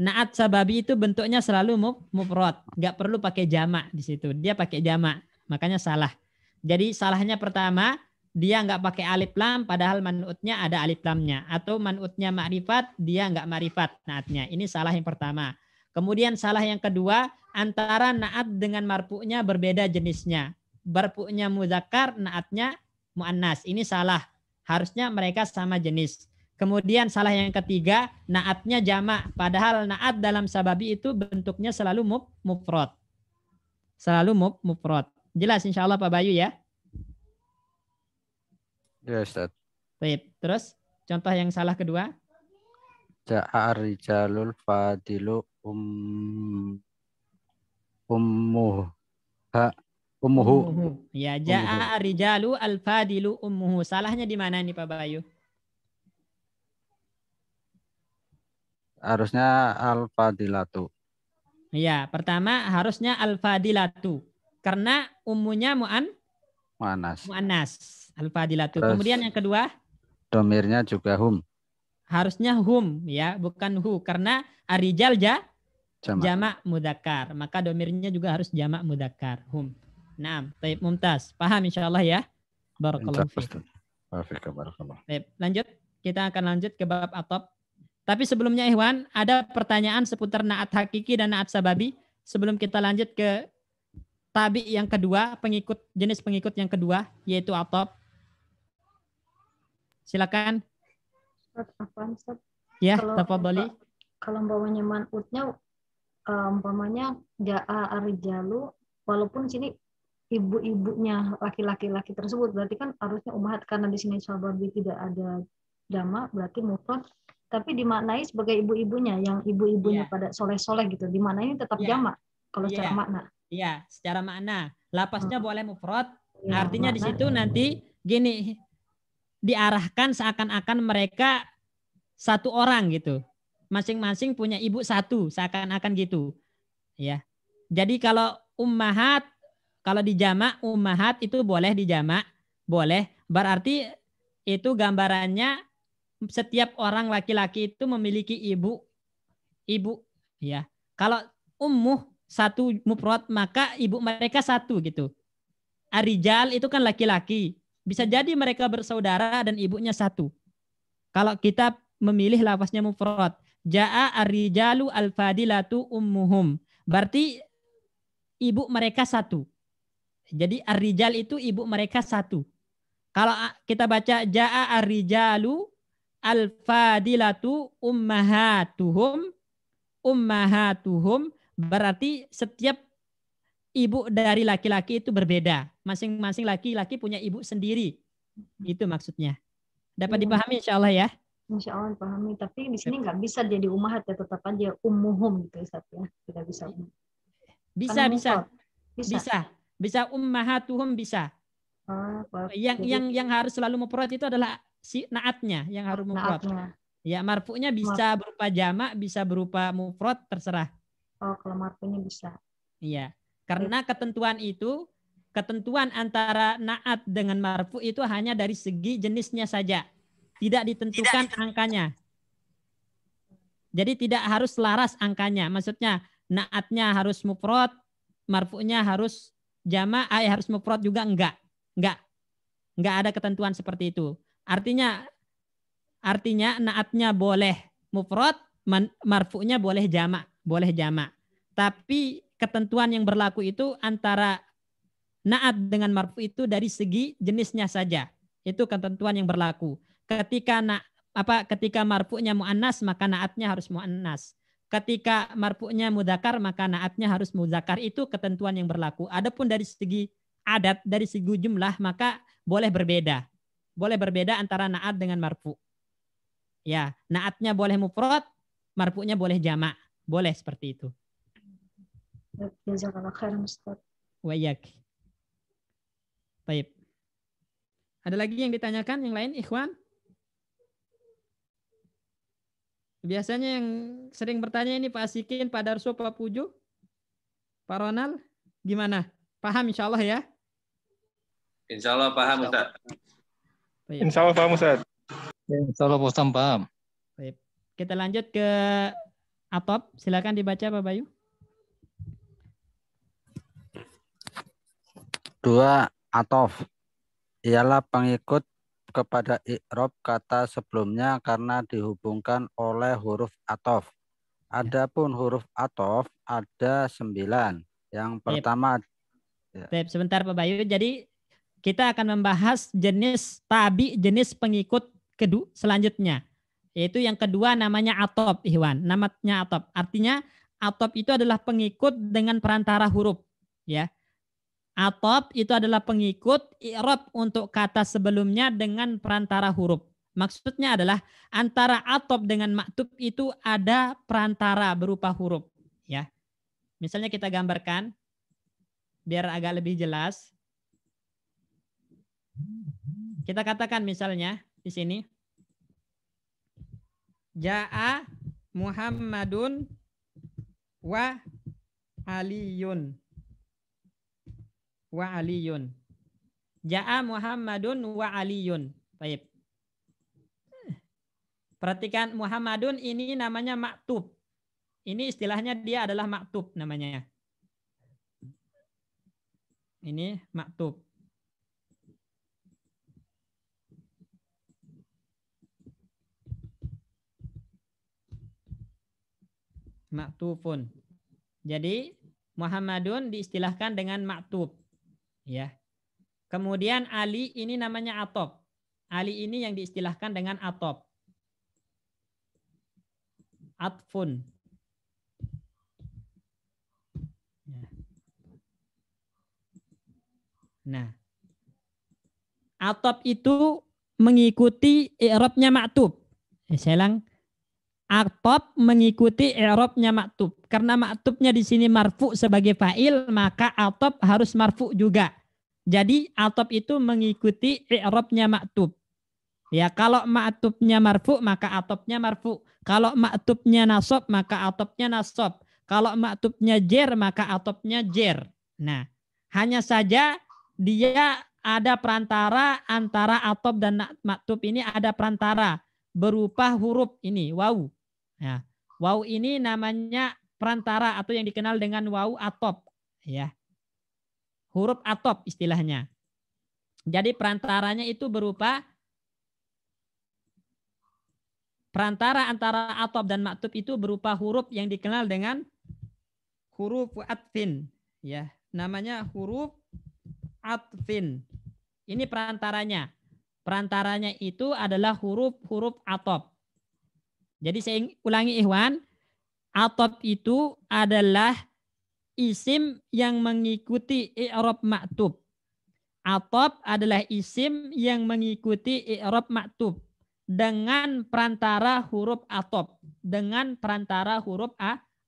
Naat sababi itu bentuknya selalu mufrad. Enggak perlu pakai jamak di situ. Dia pakai jamak. Makanya salah. Jadi salahnya pertama, dia enggak pakai alif lam padahal man'utnya ada alif lamnya. Atau man'utnya ma'rifat, dia enggak ma'rifat naatnya. Ini salah yang pertama. Kemudian salah yang kedua, antara naat dengan marfu'nya berbeda jenisnya. Marfu'nya mudzakkar, naatnya muannas. Ini salah. Harusnya mereka sama jenis. Kemudian salah yang ketiga, naatnya jamak. Padahal naat dalam sababi itu bentuknya selalu mufrad. Selalu mufrad. Jelas insya Allah Pak Bayu ya? Ya, Ustaz. Baik. Terus contoh yang salah kedua. Ja'a rijalul fadilu ummuhu. Ya, ja'a rijalu al-fadilu ummuhu. Salahnya di mana nih Pak Bayu? Harusnya al-fadilatu. Ya, pertama harusnya al-fadilatu. Karena ummunya Muannas. Al-fadilatu. Terus, kemudian yang kedua, domirnya juga hum. harusnya hum ya, bukan hu karena arijal jamak mudzakkar. Maka domirnya juga harus jamak mudzakkar, hum. Naam, baik mumtaz. Paham insyaallah ya? Barakallahu fiik. Baik, lanjut. Kita akan lanjut ke bab atop. Tapi sebelumnya Ikhwan, ada pertanyaan seputar naat hakiki dan naat sababi sebelum kita lanjut ke tabi yang kedua, jenis pengikut yang kedua yaitu atop. Silakan. Ya, tafadhali. Kalau umpamanya man'utnya umpamanya ja'a ar-rijalu, walaupun sini ibu-ibunya laki-laki tersebut berarti kan harusnya ummahat karena di sini sababi tidak ada jamak berarti mufrad, tapi dimaknai sebagai ibu-ibunya yang ibu-ibunya pada soleh-soleh gitu. Dimaknai tetap jamak kalau secara makna. Iya, secara makna. Lapasnya boleh mufrad. Artinya di situ nanti gini, diarahkan seakan-akan mereka satu orang gitu. Masing-masing punya ibu satu, seakan-akan gitu. Ya. Jadi kalau ummahat, kalau dijamak ummahat itu boleh dijamak, boleh. Berarti itu gambarannya setiap orang laki-laki itu memiliki ibu ya. Kalau ummuh satu mufrad maka ibu mereka satu gitu. Arijal itu kan laki-laki. Bisa jadi mereka bersaudara dan ibunya satu. Kalau kita memilih lafaznya mufrad, jaa ar-rijalu al-fadilatu ummuhum. Berarti ibu mereka satu. Jadi ar-rijal itu ibu mereka satu. Kalau kita baca jaa ar-rijalu al-fadilatu ummahatuhum, ummahatuhum berarti setiap ibu dari laki-laki itu berbeda. Masing-masing laki-laki punya ibu sendiri. Itu maksudnya. Dapat dipahami insya Allah ya? Insya Allah dipahami. Tapi di sini nggak bisa jadi ummahat ya, tetap aja ummuhum gitu Ustaz ya. Tidak bisa. Bisa ummahatuhum bisa. Yang harus selalu mufrad itu adalah si naatnya yang harus mufrad. Ya, marfu'nya bisa berupa jamak, bisa berupa mufrad, terserah. Oh, kalau marfu'nya bisa. Iya. Karena ketentuan antara naat dengan marfu itu hanya dari segi jenisnya saja. Tidak ditentukan angkanya. Jadi tidak harus selaras angkanya. Maksudnya naatnya harus mufrad, marfu'nya harus jamak, harus mufrad juga enggak. Enggak ada ketentuan seperti itu. Artinya naatnya boleh mufrad, marfu'nya boleh jamak. Tapi ketentuan yang berlaku itu antara naat dengan marfu itu dari segi jenisnya saja. Itu ketentuan yang berlaku. Ketika marfu'nya muannas maka naatnya harus muannas. Ketika marfu'nya mudzakkar maka naatnya harus mudzakkar. Itu ketentuan yang berlaku. Adapun dari segi adat, dari segi jumlah maka boleh berbeda. Boleh berbeda antara naat dengan marfu. Ya, naatnya boleh mufrad, marfu'nya boleh jamak. Boleh seperti itu. Jazakallah khairan Ustaz. Wa iyyak. Baik. Ada lagi yang ditanyakan yang lain, ikhwan? Biasanya yang sering bertanya ini Pak Asikin, Pak Darso, Pak Puju, Pak Ronald, gimana? Paham insya Allah ya? Insya Allah paham Ustaz. Insya Allah paham Ustaz. Insya Allah Ustaz paham. Baik. Kita lanjut ke Atop. Silakan dibaca Pak Bayu. 2. Atof ialah pengikut kepada i'rab kata sebelumnya karena dihubungkan oleh huruf atof. Adapun huruf atof ada 9. Yang pertama. Sebentar Pak Bayu. Jadi kita akan membahas jenis tabi, jenis pengikut selanjutnya. Yaitu yang kedua namanya atof, Ikhwan. Namanya atof. Artinya atof itu adalah pengikut dengan perantara huruf. Ya. Atof itu adalah pengikut i'rab untuk kata sebelumnya dengan perantara huruf. Maksudnya adalah antara atof dengan maktub itu ada perantara berupa huruf. Ya. Misalnya kita gambarkan biar agak lebih jelas. Kita katakan misalnya di sini. Ja'a Muhammadun wa Aliyun. Wa Aliyun. Ja'a Muhammadun wa Aliyun. Baik. Perhatikan Muhammadun ini namanya maktub. Ini istilahnya dia adalah maktub namanya. Ini maktub. Maktufun. Jadi Muhammadun diistilahkan dengan maktub. Ya. Kemudian Ali ini namanya atof. Ali ini yang diistilahkan dengan atof. Atfun. Nah, atof itu mengikuti i'rabnya maktub. Saya ulang. Atof mengikuti i'rabnya maktub. Karena maktubnya di sini marfu sebagai fa'il, maka atof harus marfu juga. Jadi atof itu mengikuti i'rabnya maktub. Ya, kalau maktubnya marfu maka atofnya marfu. Kalau maktubnya nasab maka atofnya nasab. Kalau maktubnya jer maka atofnya jer. Nah, hanya saja dia ada perantara antara atof dan maktub ini ada perantara berupa huruf ini waw. Nah, waw ini namanya perantara atau yang dikenal dengan waw atof. Ya, huruf atof istilahnya. Jadi perantaranya itu berupa perantara antara atof dan maktub itu berupa huruf yang dikenal dengan huruf atfin. Ya, namanya huruf atfin. Ini perantaranya. Perantaranya itu adalah huruf-huruf atof. Jadi saya ulangi ikhwan. Atop itu adalah isim yang mengikuti i'rab ma'tub. Atop adalah isim yang mengikuti i'rab ma'tub dengan perantara huruf atop. Dengan perantara huruf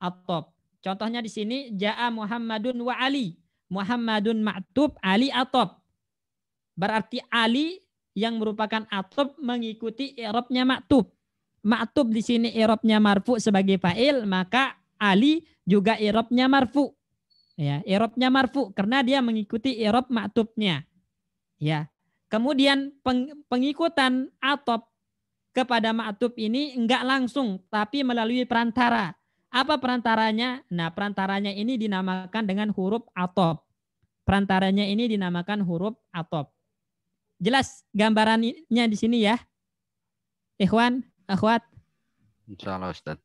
atop. Contohnya di sini ja'a Muhammadun wa Ali. Muhammadun ma'tub, Ali atop. Berarti Ali yang merupakan atop mengikuti i'rabnya ma'tub. Ma'tub di sini i'rabnya marfu sebagai fa'il, maka Ali juga i'rabnya marfu. Ya, i'rabnya marfu karena dia mengikuti i'rab ma'tubnya. Ya. Kemudian pengikutan atop kepada ma'tub ini enggak langsung tapi melalui perantara. Apa perantaranya? Nah, perantaranya ini dinamakan dengan huruf atop. Perantaranya ini dinamakan huruf atop. Jelas gambarannya di sini ya. Ikhwan, akhwat. Insyaallah Ustaz.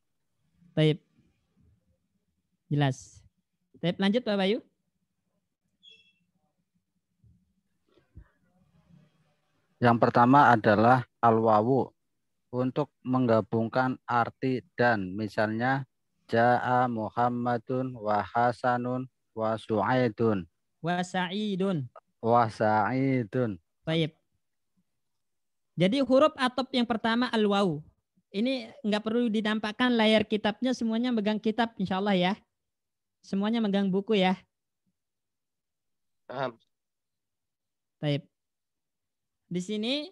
Baik. Jelas. Baik, lanjut Pak Bayu. Yang pertama adalah al-wawu untuk menggabungkan arti dan, misalnya ja'a Muhammadun wa Hasanun wa Su'aidun Wa sa'idun. wa Sa'idun. Baik. Jadi huruf atop yang pertama al-wawu. Ini nggak perlu dinampakkan layar kitabnya, semuanya megang kitab insya Allah ya. Semuanya megang buku ya. Baik. Di sini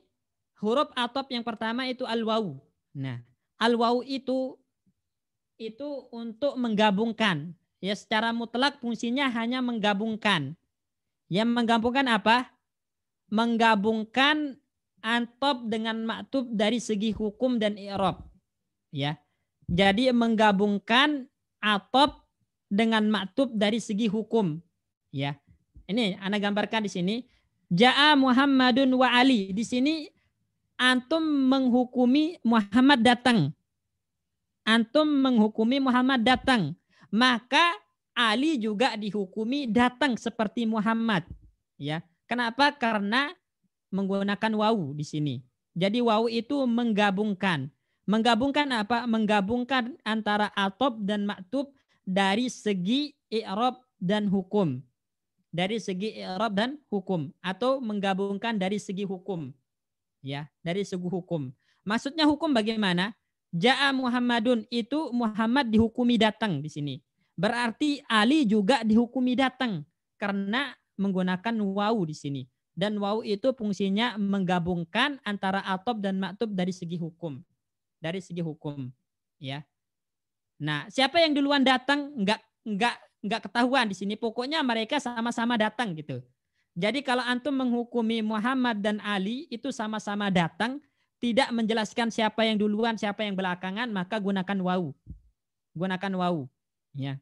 huruf atop yang pertama itu al-wawu. Nah, al-wawu itu untuk menggabungkan. Ya, secara mutlak fungsinya hanya menggabungkan. Yang menggabungkan apa? Menggabungkan atop dengan maktub dari segi hukum dan i'rab. Ya. Jadi menggabungkan atop dengan maktub dari segi hukum. Ya. Ini ana gambarkan di sini. Ja'a Muhammadun wa Ali. Di sini antum menghukumi Muhammad datang. Antum menghukumi Muhammad datang. Maka Ali juga dihukumi datang seperti Muhammad. Ya. Kenapa? Karena menggunakan wawu di sini. Jadi wawu itu menggabungkan. Menggabungkan apa? Menggabungkan antara atop dan maktub dari segi i'rab dan hukum. Dari segi i'rab dan hukum. Atau menggabungkan dari segi hukum. Ya, dari segi hukum. Maksudnya hukum bagaimana? Ja'a Muhammadun itu Muhammad dihukumi datang di sini. Berarti Ali juga dihukumi datang karena menggunakan wawu di sini. Dan wawu itu fungsinya menggabungkan antara atop dan maktub dari segi hukum. Dari segi hukum, ya. Nah, siapa yang duluan datang enggak ketahuan di sini. Pokoknya mereka sama-sama datang gitu. Jadi kalau antum menghukumi Muhammad dan Ali itu sama-sama datang, tidak menjelaskan siapa yang duluan, siapa yang belakangan, maka gunakan wawu. Gunakan wawu, ya.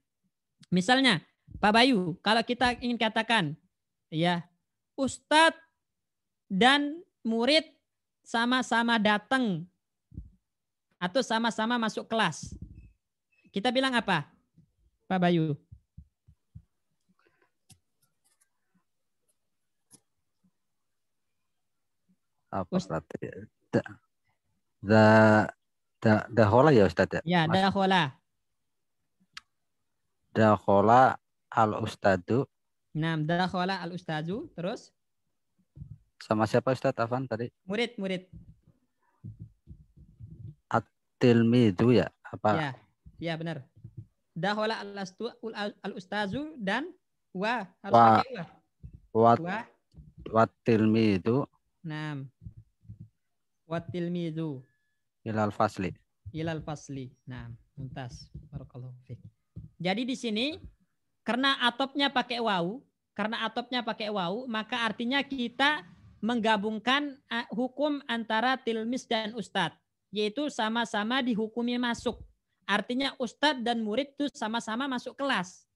Misalnya, Pak Bayu, kalau kita ingin katakan, ya, Ustadz dan murid sama-sama datang atau sama-sama masuk kelas. Kita bilang apa, Pak Bayu? Apa berarti? Dakhola ya Ustadz? Ya, dakhola. Dakhola al-ustadu. Nah, dakhola al-ustazu. Terus? Sama siapa Ustadz Afan tadi? Murid. At-tilmidu ya? Apa? Ya benar. Dakhola al-ustazu dan wa. Harus pakai wa. Wat-tilmidu. Nah. Wat-tilmidu. Ilal fasli. Nah, mumtaz. Barakallahu fiik. Jadi di sini karena atopnya pakai wawu, maka artinya kita menggabungkan hukum antara tilmis dan ustadz, yaitu sama-sama dihukumi masuk. Artinya ustadz dan murid itu sama-sama masuk kelas.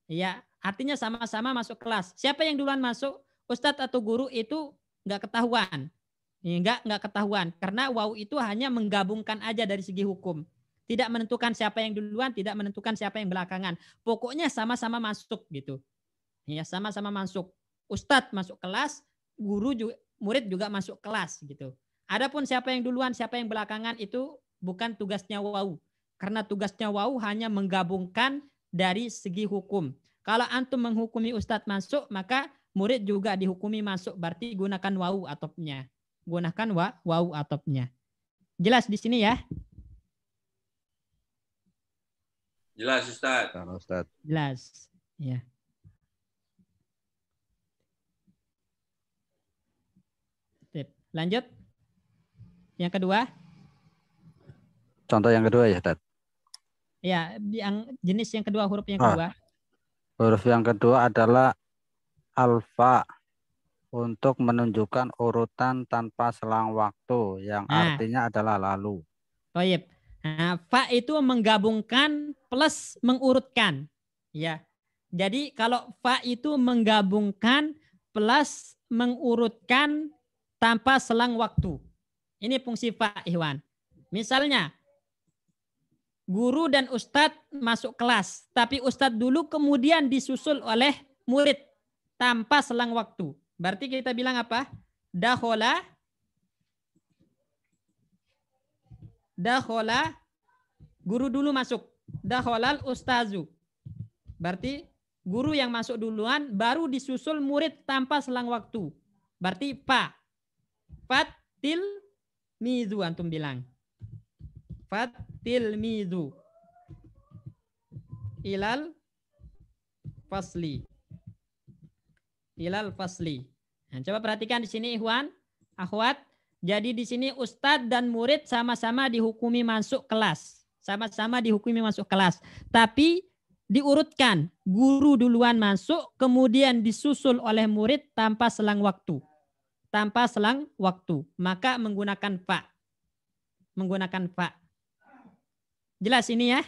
Ya, artinya sama-sama masuk kelas. Siapa yang duluan masuk, ustadz atau guru itu nggak ketahuan. Nggak ketahuan karena wawu itu hanya menggabungkan aja dari segi hukum. Tidak menentukan siapa yang duluan, tidak menentukan siapa yang belakangan. Pokoknya sama-sama masuk gitu. Ya, sama-sama masuk. Ustadz masuk kelas, guru juga, murid juga masuk kelas gitu. Adapun siapa yang duluan, siapa yang belakangan itu bukan tugasnya wawu. Karena tugasnya wawu hanya menggabungkan dari segi hukum. Kalau antum menghukumi ustadz masuk, maka murid juga dihukumi masuk. Berarti gunakan wawu atofnya. Gunakan wawu atofnya. Jelas di sini ya? Jelas Ustaz. Jelas. Ya. Sip. Lanjut. Yang kedua. Contoh yang kedua ya, Ustaz. Ya, yang jenis yang kedua, huruf yang kedua. Huruf yang kedua adalah alfa untuk menunjukkan urutan tanpa selang waktu yang artinya adalah lalu. Baik. Nah, fa itu menggabungkan plus mengurutkan. Ya. Jadi kalau fa itu menggabungkan plus mengurutkan tanpa selang waktu. Ini fungsi fa, Ikhwan. Misalnya, guru dan ustadz masuk kelas, tapi ustadz dulu kemudian disusul oleh murid tanpa selang waktu. Berarti kita bilang apa? Dakhola guru dulu masuk. Dakholal ustazu. Berarti guru yang masuk duluan baru disusul murid tanpa selang waktu. Berarti fatil mizu antum bilang. Fatil mizu ilal fasli. Ilal fasli. Nah, coba perhatikan di sini ikhwan, akhwat. Jadi di sini ustadz dan murid sama-sama dihukumi masuk kelas. Sama-sama dihukumi masuk kelas. Tapi diurutkan. Guru duluan masuk, kemudian disusul oleh murid tanpa selang waktu. Tanpa selang waktu. Maka menggunakan fa. Menggunakan fa. Jelas ini ya?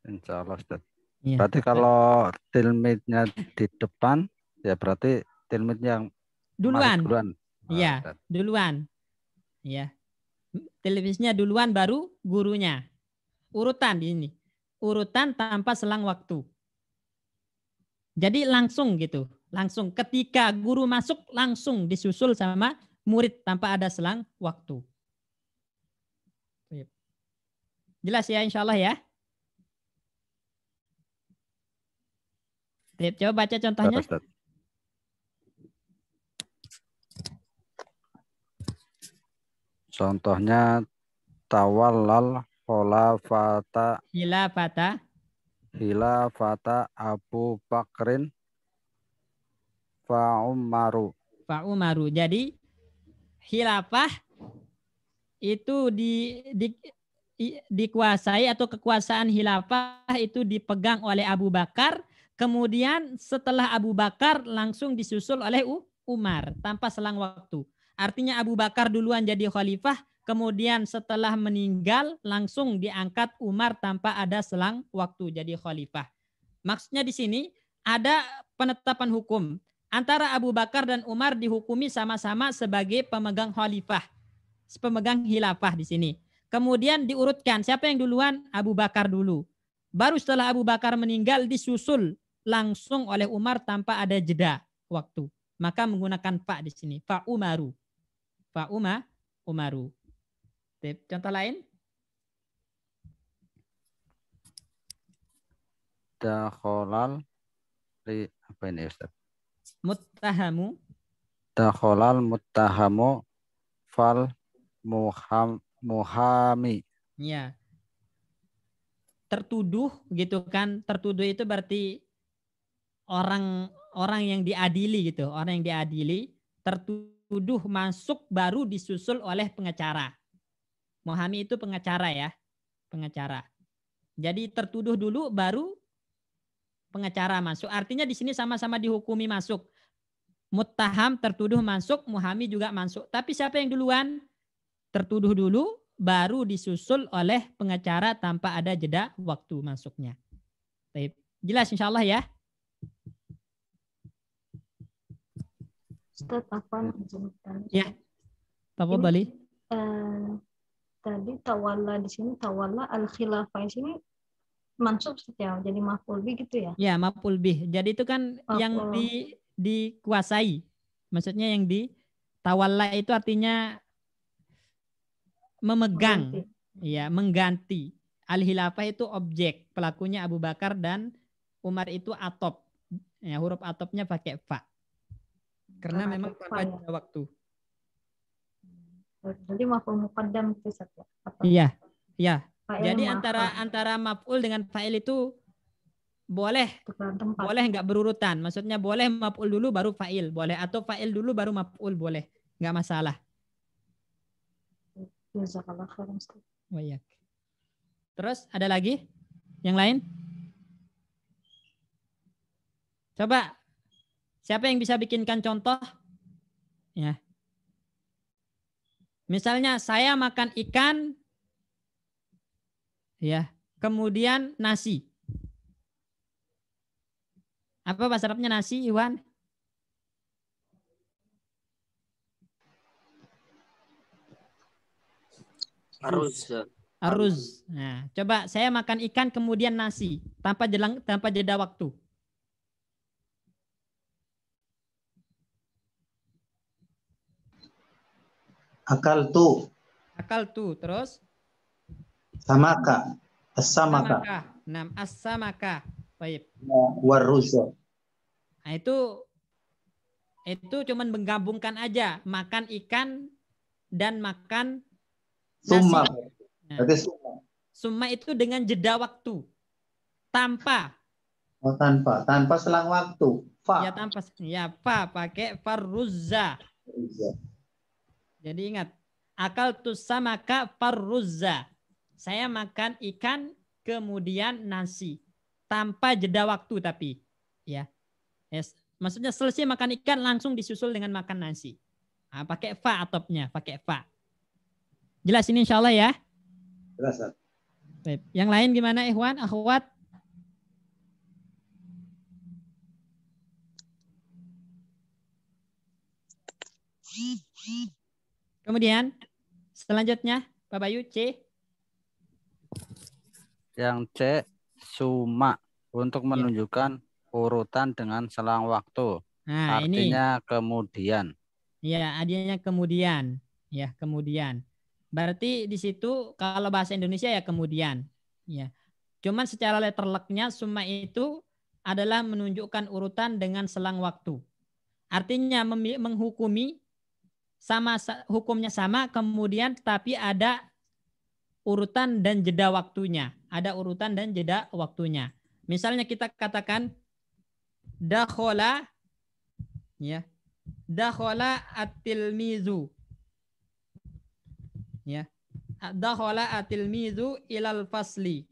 Insya Allah, Ustaz. Ya. Berarti kalau tilmidnya di depan, ya berarti tilmid yang duluan. Iya, duluan. Ya. Televisinya duluan baru gurunya. Urutan ini. Urutan tanpa selang waktu. Jadi langsung gitu. Langsung ketika guru masuk langsung disusul sama murid tanpa ada selang waktu. Jelas ya insya Allah ya. Coba baca contohnya. Contohnya tawallal hilafata Abu Bakrin fa'umaru. Jadi khilafah itu dikuasai atau kekuasaan khilafah itu dipegang oleh Abu Bakar. Kemudian setelah Abu Bakar langsung disusul oleh Umar tanpa selang waktu. Artinya Abu Bakar duluan jadi khalifah, kemudian setelah meninggal langsung diangkat Umar tanpa ada selang waktu jadi khalifah. Maksudnya di sini ada penetapan hukum. Antara Abu Bakar dan Umar dihukumi sama-sama sebagai pemegang khalifah. Pemegang khilafah di sini. Kemudian diurutkan siapa yang duluan? Abu Bakar dulu. Baru setelah Abu Bakar meninggal disusul langsung oleh Umar tanpa ada jeda waktu. Maka menggunakan fa di sini. Fa umaru. Contoh lain? Dakholal apa ini Ustaz? Muttahamu. Dakholal muttahamu fal muhami. Ya. Tertuduh gitu kan. Tertuduh itu berarti orang yang diadili gitu. Orang yang diadili tertuduh masuk baru disusul oleh pengacara. Muhami itu pengacara ya. Pengacara. Jadi tertuduh dulu baru pengacara masuk. Artinya di sini sama-sama dihukumi masuk. Muttaham tertuduh masuk, muhami juga masuk. Tapi siapa yang duluan? Tertuduh dulu baru disusul oleh pengacara tanpa ada jeda waktu masuknya. Jelas insya Allah ya? Ustaz, apa? Ya. Tafadhali. Tadi tawalla di sini tawalla al-khilafah di sini mansub setiap jadi maf'ul bih gitu ya? Ya, maf'ul bih. Jadi itu kan yang dikuasai. Maksudnya yang tawalla itu artinya memegang, ya, mengganti. Al-khilafah itu objek, pelakunya Abu Bakar dan Umar itu atop. Ya, huruf atopnya pakai fa. Karena memang tanpa jeda waktu. Jadi maf'ul muqaddam itu satu. Iya, iya. Jadi antara maf'ul dengan fa'il itu boleh nggak berurutan. Maksudnya boleh maf'ul dulu baru fa'il, boleh, atau fa'il dulu baru maf'ul, boleh, nggak masalah. Jazakallah khairan. Wayak. Terus ada lagi yang lain? Coba siapa yang bisa bikinkan contoh? Ya. Misalnya saya makan ikan, ya, kemudian nasi. Apa bahasa Arabnya nasi, Iwan? Aruz. Nah, coba saya makan ikan kemudian nasi tanpa jeda waktu. Akal tu terus samaka as-samaka. Nam as-samaka. Baik. Warruza. Nah, itu cuman menggabungkan aja makan ikan dan makan Summa. Nah, summa itu dengan jeda waktu. Tanpa selang waktu. Fa. Ya fa pakai farruzza. Jadi ingat, akal tusamaka farruzza. Saya makan ikan kemudian nasi tanpa jeda waktu tapi ya. Yes. Maksudnya selesai makan ikan langsung disusul dengan makan nasi. Nah, pakai fa atopnya, pakai fa. Jelas ini insyaallah ya? Jelas. Baik. Yang lain gimana ikhwan, akhwat? Kemudian selanjutnya Pak Bayu C. Yang C summa untuk menunjukkan urutan dengan selang waktu. Nah, artinya ini kemudian. Ya, adanya kemudian. Ya, kemudian. Berarti di situ kalau bahasa Indonesia ya kemudian. Ya. Cuman secara letterleknya summa itu adalah menunjukkan urutan dengan selang waktu. Artinya menghukumi hukumnya sama, kemudian tapi ada urutan dan jeda waktunya. Ada urutan dan jeda waktunya. Misalnya kita katakan dakhala, ya, dakhala at-tilmizu, ya, dakhala at-tilmizu ilal fasli.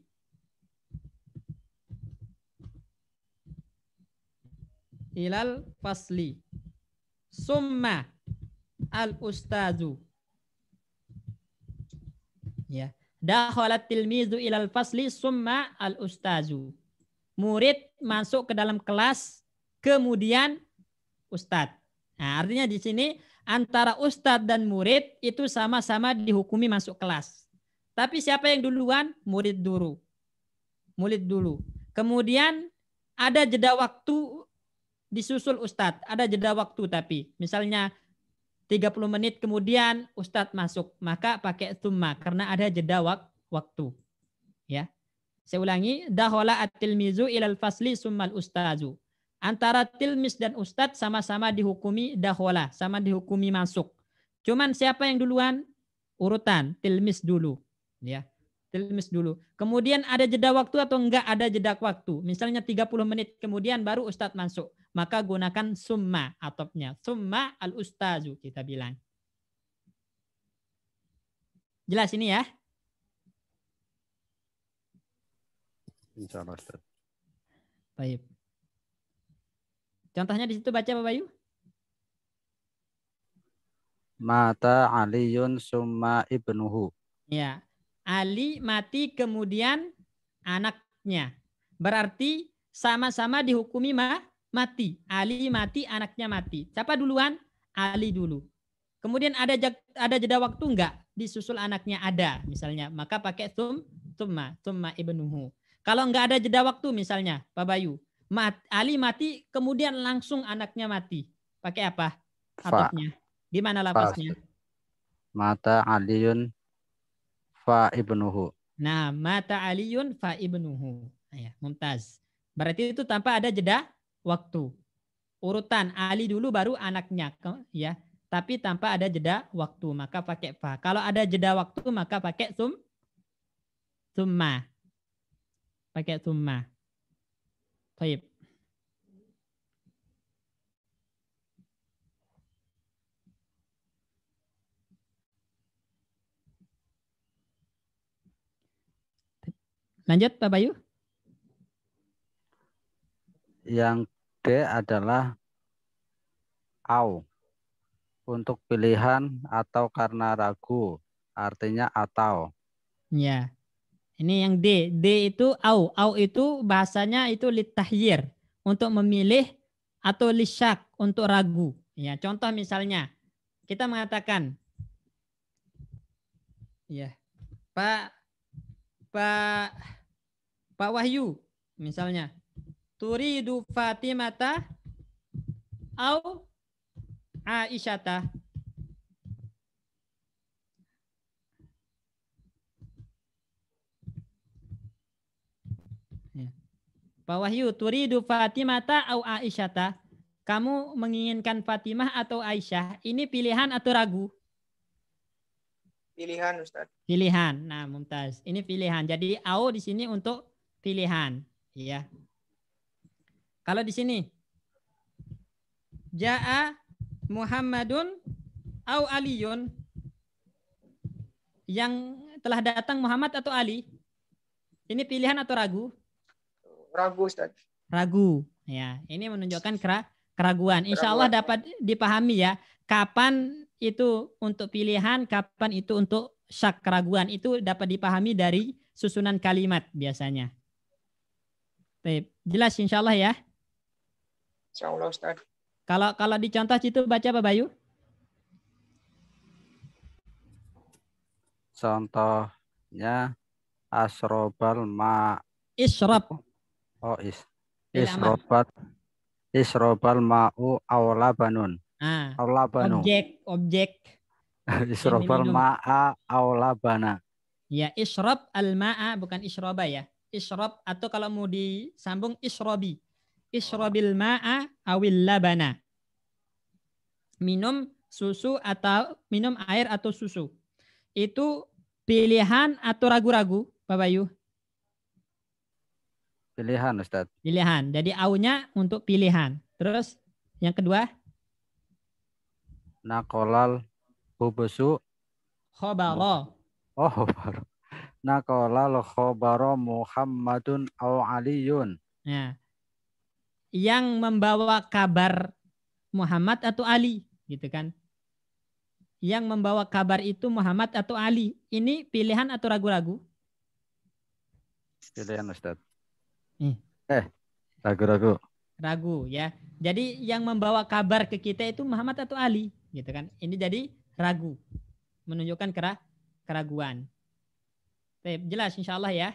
Ilal fasli. Summa al-ustazu. Ya. Dakhalat tilmizu ilal fasli summa al-ustazu. Murid masuk ke dalam kelas kemudian ustadz. Nah, artinya di sini antara ustadz dan murid itu sama-sama dihukumi masuk kelas. Tapi siapa yang duluan? Murid dulu. Murid dulu. Kemudian ada jeda waktu disusul ustadz. Ada jeda waktu tapi misalnya 30 menit kemudian ustadz masuk, maka pakai summa karena ada jeda waktu. Ya. Saya ulangi, dakhala at-tilmizu ilal fasli summal ustazu. Antara tilmis dan ustadz sama-sama dihukumi dakhala, sama dihukumi masuk. Cuman siapa yang duluan? Urutan, tilmis dulu, ya. Tilmis dulu. Kemudian ada jeda waktu atau enggak ada jeda waktu. Misalnya 30 menit kemudian baru ustadz masuk. Maka gunakan summa atopnya. Summa al-ustazu kita bilang. Jelas ini ya? Insyaallah, Ustaz. Baik. Contohnya di situ baca Pak Bayu. Mata Aliyun summa ibnuhu. Ya. Ali mati kemudian anaknya. Berarti sama-sama dihukumi mati. Ali mati, anaknya mati. Siapa duluan? Ali dulu. Kemudian ada jeda waktu enggak? Disusul anaknya ada misalnya. Maka pakai summa ibnuhu. Kalau enggak ada jeda waktu misalnya, Pak Bayu. Ali mati kemudian langsung anaknya mati. Pakai apa? Atopnya. Gimana lafaznya? Mata Aliyun fa ibnuhu. Nah, mata Aliyun fa ibnuhu. Ya, mumtaz. Berarti itu tanpa ada jeda waktu. Urutan Ali dulu baru anaknya, ya. Tapi tanpa ada jeda waktu, maka pakai fa. Kalau ada jeda waktu, maka pakai summa. Pakai summa. Baik. Lanjut Pak Bayu. Yang D adalah au. Untuk pilihan atau karena ragu. Artinya atau. Ya. Ini yang D. D itu au. Au itu bahasanya itu litahyir. Untuk memilih atau lisyak untuk ragu. Ya, contoh misalnya. Kita mengatakan. Ya. Pak Wahyu. Misalnya. Turidu Fatimata au Aisyata. Ya. Pak Wahyu, turidu Fatimata au Aisyata. Kamu menginginkan Fatimah atau Aisyah? Ini pilihan atau ragu? Pilihan, Ustaz. Pilihan. Nah, mumtaz. Ini pilihan. Jadi au di sini untuk pilihan, ya. Kalau di sini Ja'a Muhammadun au Aliyun. Yang telah datang Muhammad atau Ali? Ini pilihan atau ragu? Ragu, Ustaz. Ragu. Ya, ini menunjukkan keraguan. Insya Allah dapat dipahami ya. Kapan itu untuk pilihan, kapan itu untuk syak, keraguan. Itu dapat dipahami dari susunan kalimat biasanya. Baik, jelas insya Allah ya. Insya Allah, Ustaz. Kalau dicontoh itu baca Pak Bayu. Contohnya asrobal ma. Isrob. Oh, isrobal ma'u aulabanun. Aulabanu. Objek. Isrobal ma'a aulabana. Ya, isrob al-ma'a bukan isroba ya. Isrob atau kalau mau disambung isrobi. Isrobil ma'a awil labana. Minum susu atau minum air atau susu. Itu pilihan atau ragu-ragu, Pak Bayu? Pilihan, Ustaz. Pilihan. Jadi aunya untuk pilihan. Terus yang kedua? Nakolal hubusu. Khobaro. Oh, khobaro. Nakolal khobaro Muhammadun au Aliyun. Nah, yang membawa kabar Muhammad atau Ali, gitu kan? Yang membawa kabar itu Muhammad atau Ali. Ini pilihan atau ragu-ragu? Pilihan, Ustaz. Ragu-ragu. Ragu ya. Jadi yang membawa kabar ke kita itu Muhammad atau Ali, gitu kan? Ini jadi ragu, menunjukkan keraguan. Jelas insya Allah ya.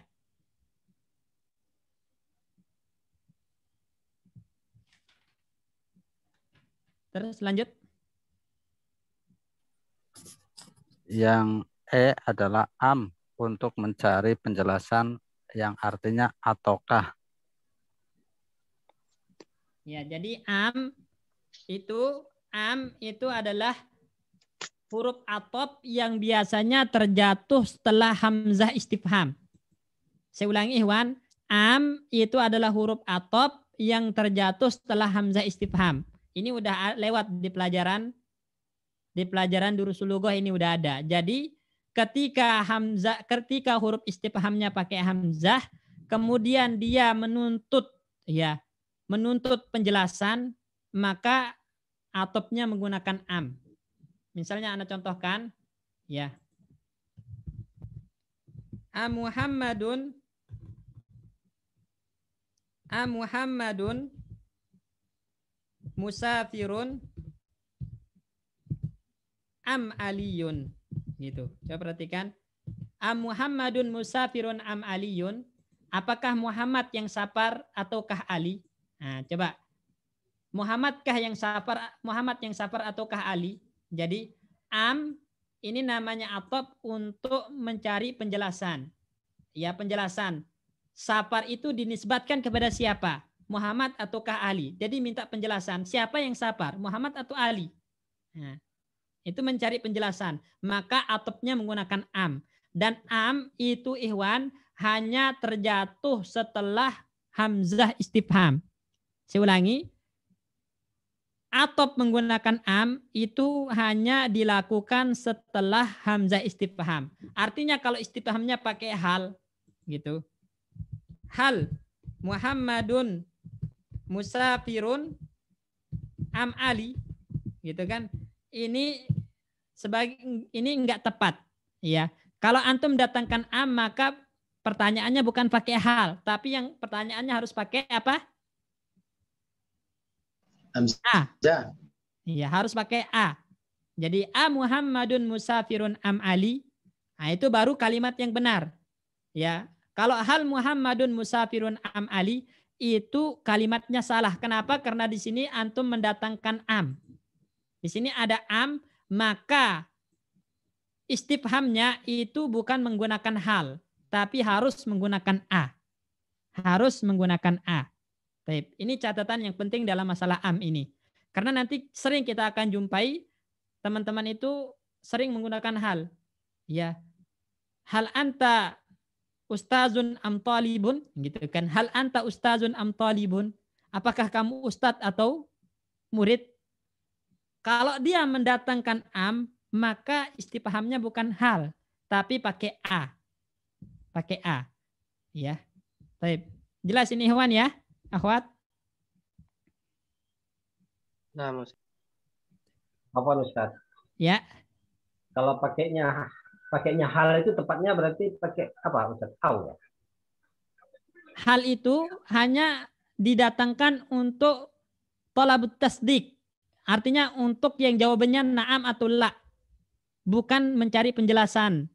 Terus lanjut. Yang E adalah am untuk mencari penjelasan yang artinya ataukah. Ya, jadi am itu adalah huruf atop yang biasanya terjatuh setelah hamzah istifham. Saya ulangi Ikhwan, am itu adalah huruf atop yang terjatuh setelah hamzah istifham. Ini udah lewat di pelajaran Durusul Lughah, ini udah ada. Jadi ketika huruf istifhamnya pakai hamzah, kemudian dia menuntut penjelasan, maka atopnya menggunakan am. Misalnya Anda contohkan, ya. Muhammadun musafirun am aliyun, gitu. Coba perhatikan. Muhammadun musafirun am aliyun. Apakah Muhammad yang safar ataukah Ali? Nah, coba. Muhammad yang safar ataukah Ali? Jadi am Ini namanya atop untuk mencari penjelasan. Ya, penjelasan. Sapar itu dinisbatkan kepada siapa? Muhammad ataukah Ali? Jadi minta penjelasan. Siapa yang sapar? Muhammad atau Ali? Nah, itu mencari penjelasan. Maka atopnya menggunakan am. Dan am itu ikhwan hanya terjatuh setelah hamzah istifham. Saya ulangi. Atop menggunakan am itu hanya dilakukan setelah hamzah istifham. Artinya kalau istifhamnya pakai hal gitu. Hal Muhammadun musafirun am Ali gitu kan. Ini enggak tepat ya. Kalau antum datangkan am maka pertanyaannya bukan pakai hal, tapi yang pertanyaannya harus pakai apa? A. Iya, harus pakai A. Jadi A Muhammadun musafirun am Ali. Nah, itu baru kalimat yang benar. Ya. Kalau hal Muhammadun musafirun am Ali itu kalimatnya salah. Kenapa? Karena di sini antum mendatangkan am. Di sini ada am, maka istifhamnya itu bukan menggunakan hal, tapi harus menggunakan A. Harus menggunakan A. Baik, ini catatan yang penting dalam masalah am ini. Karena nanti sering kita akan jumpai teman-teman itu sering menggunakan hal. Ya. Hal anta ustazun am talibun gitu kan. Hal anta ustazun am talibun? Apakah kamu ustadz atau murid? Kalau dia mendatangkan am, maka istifhamnya bukan hal, tapi pakai A. Pakai A. Ya. Baik. Jelas ini Ikhwan ya? Akhwat? Nah, apa Ustaz? Ya. Kalau pakainya hal itu tepatnya berarti pakai apa Ustaz? Au ya? Hal itu hanya didatangkan untuk thalabut tasdik. Artinya untuk yang jawabannya na'am atau la. Bukan mencari penjelasan.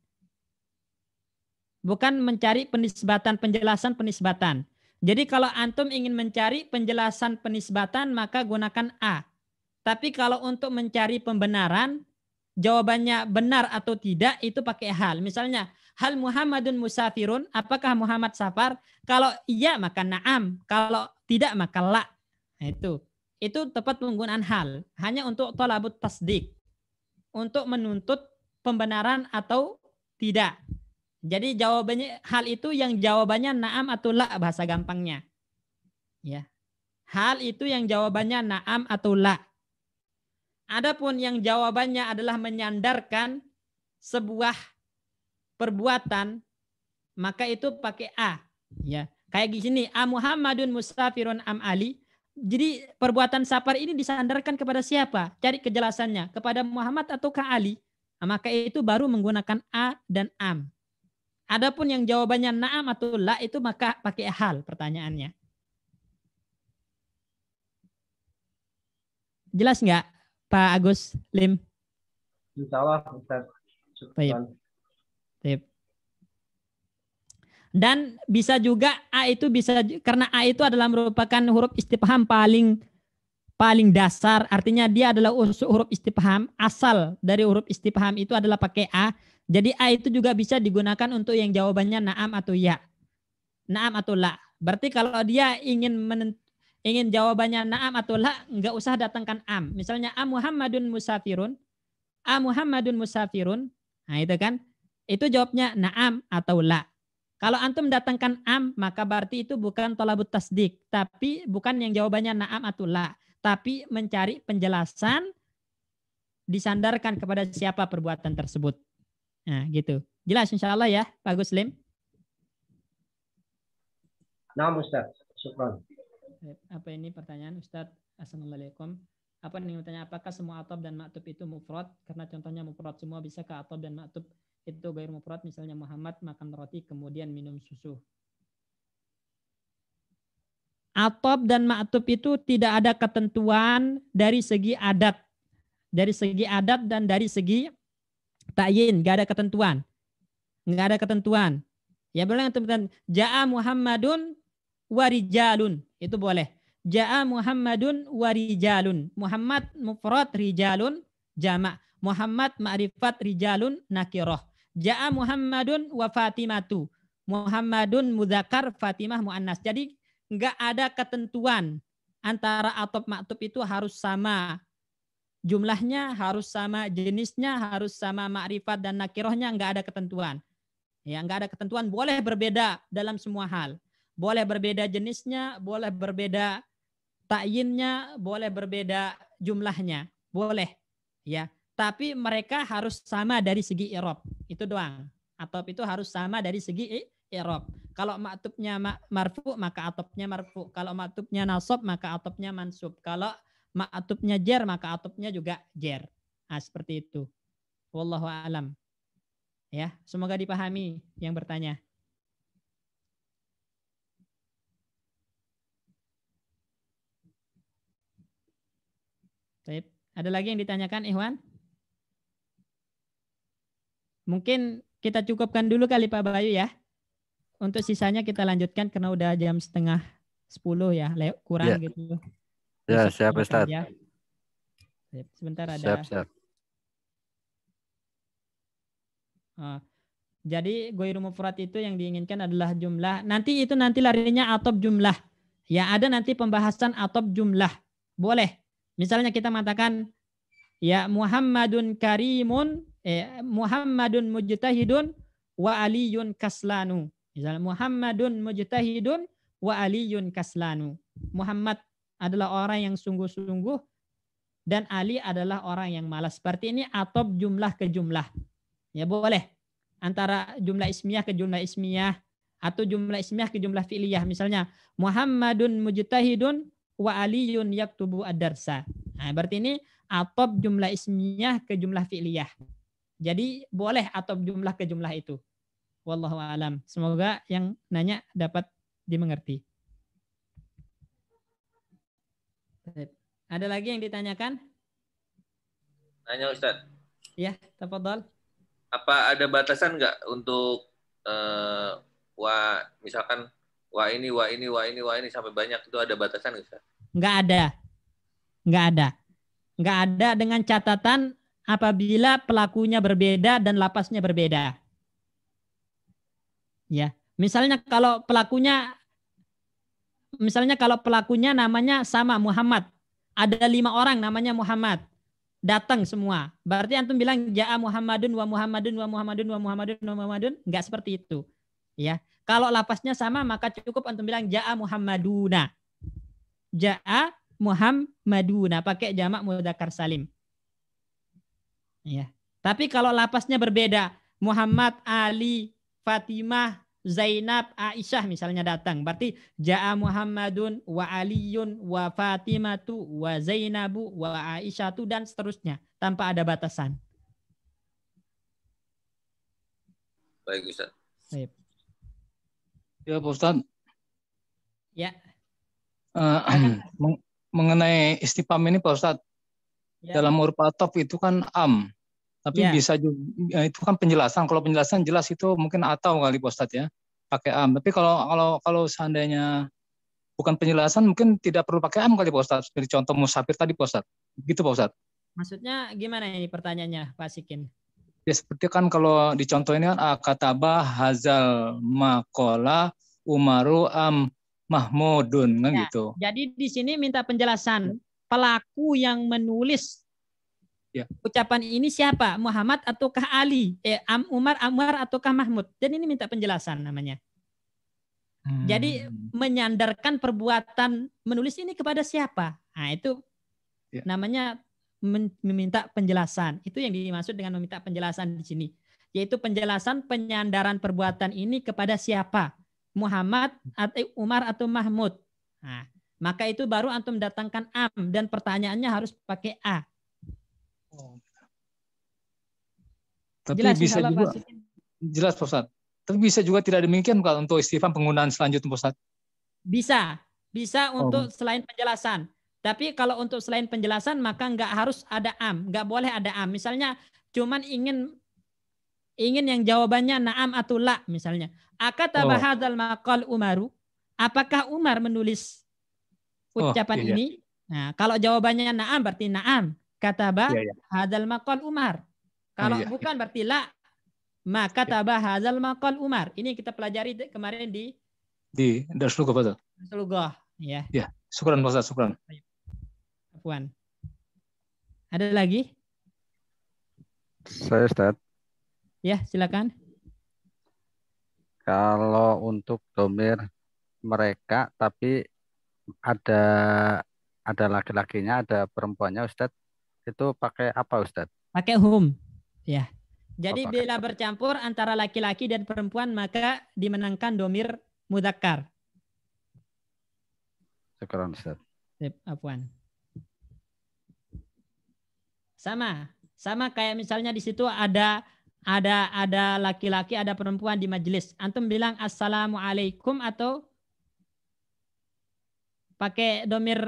Bukan mencari penjelasan. Jadi kalau antum ingin mencari penjelasan penisbatan maka gunakan A. Tapi kalau untuk mencari pembenaran, jawabannya benar atau tidak itu pakai hal. Misalnya, hal Muhammadun musafirun, apakah Muhammad safar? Kalau iya maka na'am, kalau tidak maka la. Nah, itu tepat penggunaan hal. Hanya untuk thalabut tasdik. Untuk menuntut pembenaran atau tidak. Jadi jawabannya hal itu yang jawabannya na'am atau la bahasa gampangnya. Ya. Hal itu yang jawabannya na'am atau la. Adapun yang jawabannya adalah menyandarkan sebuah perbuatan, maka itu pakai A. Ya. Kayak gini, A Muhammadun musafirun am Ali. Jadi perbuatan safar ini disandarkan kepada siapa? Cari kejelasannya. Kepada Muhammad ataukah Ali? Nah, maka itu baru menggunakan A dan am. Adapun yang jawabannya na'am atau la itu maka pakai hal pertanyaannya. Jelas nggak Pak Agus Lim? Insya Allah Ustaz. Baik. Dan bisa juga A itu bisa, karena A itu adalah merupakan huruf istifham paling dasar, artinya dia adalah huruf istifham, asal dari huruf istifham itu adalah pakai A. Jadi A itu juga bisa digunakan untuk yang jawabannya na'am atau ya. Na'am atau la. Berarti kalau dia ingin jawabannya na'am atau la, enggak usah datangkan am. Misalnya A Muhammadun musafirun. A Muhammadun musafirun. Nah itu kan. Itu jawabnya na'am atau la. Kalau antum datangkan am, maka berarti itu bukan thalabut tasdik. Tapi bukan yang jawabannya na'am atau la. Tapi mencari penjelasan disandarkan kepada siapa perbuatan tersebut. Nah, gitu. Jelas insya Allah ya, Pak Guslim? Nah, Ustaz. Syukran. Apa ini pertanyaan Ustaz? Assalamualaikum. Apa nih bertanya, apakah semua atop dan maktub itu mufrad? Karena contohnya mufrad semua, bisa ke atop dan maktub itu gair mufrad? Misalnya Muhammad makan roti kemudian minum susu. Atop dan maktub itu tidak ada ketentuan dari segi adat. Dari segi adat dan dari segi ta'yin, nggak ada ketentuan. Nggak ada ketentuan. Ya boleh teman-teman. Ja'a Muhammadun warijalun. Itu boleh. Ja'a Muhammadun warijalun. Muhammad mufrad, rijalun jamak. Muhammad ma'rifat rijalun nakiroh. Ja'a Muhammadun wa Fatimatu. Muhammadun mudzakkar, Fatimah muannas. Jadi enggak ada ketentuan antara atop maktub itu harus sama. Jumlahnya harus sama, jenisnya harus sama, ma'rifat dan nakirohnya enggak ada ketentuan. Ya, enggak ada ketentuan, boleh berbeda dalam semua hal. Boleh berbeda jenisnya, boleh berbeda ta'yinnya, boleh berbeda jumlahnya. Boleh. Ya. Tapi mereka harus sama dari segi i'rab. Itu doang. Atop itu harus sama dari segi i'rab. Kalau maktubnya marfu, maka atopnya marfu. Kalau maktubnya nasab, maka atopnya mansub. Kalau maktubnya jar, maka atopnya juga jar. Nah, seperti itu. Wallahu a'lam. Ya, semoga dipahami yang bertanya. Baik. Ada lagi yang ditanyakan, Ikhwan? Mungkin kita cukupkan dulu kali Pak Bayu ya. Untuk sisanya kita lanjutkan karena udah jam 9:30 ya, kurang gitu. Ya, siap Ustaz. Ya. Sebentar ada. Siap. Jadi Ghairu mufrad itu yang diinginkan adalah jumlah. Nanti larinya atop jumlah. Ya, ada nanti pembahasan atop jumlah. Boleh. Misalnya kita mengatakan ya Muhammadun karimun, Muhammadun mujtahidun wa aliyun kaslanu. Misalnya Muhammadun mujtahidun wa aliyun kaslanu. Muhammad adalah orang yang sungguh-sungguh dan Ali adalah orang yang malas. Seperti ini atop jumlah ke jumlah. Ya boleh. Antara jumlah ismiyah ke jumlah ismiyah atau jumlah ismiyah ke jumlah fi'liyah. Misalnya Muhammadun mujtahidun wa aliyun yaktubu ad-darsa. Nah, berarti ini atop jumlah ismiyah ke jumlah fi'liyah. Jadi boleh atop jumlah ke jumlah itu. Wallahu a'lam. Semoga yang nanya dapat dimengerti. Ada lagi yang ditanyakan? Nanya Ustaz. Ya, tafadhol. Apa ada batasan nggak untuk misalkan wah ini sampai banyak, itu ada batasan nggak Ustaz? Nggak ada dengan catatan apabila pelakunya berbeda dan lapasnya berbeda. Ya, misalnya kalau pelakunya namanya sama Muhammad, ada 5 orang namanya Muhammad, datang semua. Berarti antum bilang ja'a Muhammadun wa Muhammadun wa Muhammadun wa Muhammadun wa Muhammadun, enggak seperti itu. Ya, kalau lapasnya sama maka cukup antum bilang ja'a Muhammaduna. Ja'a Muhammaduna pakai jamak mudzakkar salim. Ya. Tapi kalau lapasnya berbeda, Muhammad, Ali, Fatimah, Zainab, Aisyah misalnya datang. Berarti ja'a Muhammadun wa Aliyun wa Fatimatu wa Zainabu wa Aisyatu dan seterusnya tanpa ada batasan. Baik Ustaz. Baik. Ya Pak Ustaz. Ya. Mengenai istifham ini Pak Ustaz. Ya. Dalam huruf atop itu kan am. Tapi bisa juga itu kan penjelasan. Kalau penjelasan jelas itu mungkin atau kali Pak Ustadz ya, pakai am. Tapi kalau seandainya bukan penjelasan mungkin tidak perlu pakai am kali Pak Ustadz. Seperti contoh musafir tadi Pak Ustadz. Gitu Pak Ustadz. Maksudnya gimana ini pertanyaannya Pak Sikin? Ya seperti kan kalau di contoh ini kan kataba hazal makola umaru am mahmudun kan ya, gitu. Jadi di sini minta penjelasan pelaku yang menulis. Ya. Ucapan ini siapa? Muhammad ataukah Ali? Umar ataukah Mahmud? Dan ini minta penjelasan namanya. Jadi menyandarkan perbuatan menulis ini kepada siapa? Nah itu namanya meminta penjelasan. Itu yang dimaksud dengan meminta penjelasan di sini. Yaitu penjelasan penyandaran perbuatan ini kepada siapa? Muhammad atau Umar atau Mahmud. Nah, maka itu baru antum datangkan am dan pertanyaannya harus pakai a. Tapi jelas, bisa juga jelas Pak Ustadz. Tapi bisa juga tidak demikian kalau untuk istifham penggunaan selanjutnya Pak Ustadz. Bisa untuk selain penjelasan. Tapi kalau untuk selain penjelasan maka nggak harus ada am, nggak boleh ada am. Misalnya cuman ingin yang jawabannya na'am atau la misalnya. Akataba hadzal maqal Umaru? Apakah Umar menulis ucapan ini? Nah, kalau jawabannya na'am berarti na'am. kataba Iya, iya. hadzal maqal Umar. Kalau iya. bukan berarti la, ma kataba hadzal maqal Umar. Ini kita pelajari kemarin di Dars Lughah, betul. Lughah, ya. Ya, syukran Pak Ustaz, syukran. Afwan. Ada lagi? Saya Ustaz. Ya, silakan. Kalau untuk domir mereka tapi ada laki-lakinya, ada perempuannya Ustaz, itu pakai apa Ustaz? Pakai hum. Ya. Jadi bila bercampur antara laki-laki dan perempuan maka dimenangkan domir mudzakkar. Syukran Ustaz. Afwan. Sama kayak misalnya di situ ada laki-laki, ada perempuan di majelis. Antum bilang assalamualaikum atau pakai domir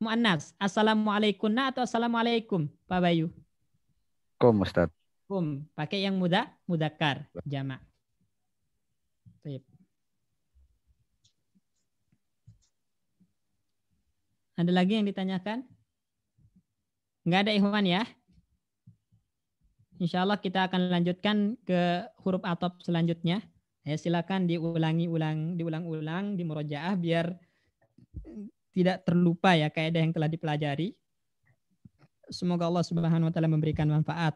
muannas, assalamualaikumna atau assalamualaikum, Pak Bayu? Ustaz. Pakai yang mudzakkar jamak. Baik. Ada lagi yang ditanyakan? Enggak ada ikhwan ya? Insya Allah kita akan lanjutkan ke huruf atop selanjutnya. Ya, silakan diulang-ulang, di murojaah biar tidak terlupa ya kaidah yang telah dipelajari. Semoga Allah Subhanahu wa taala memberikan manfaat.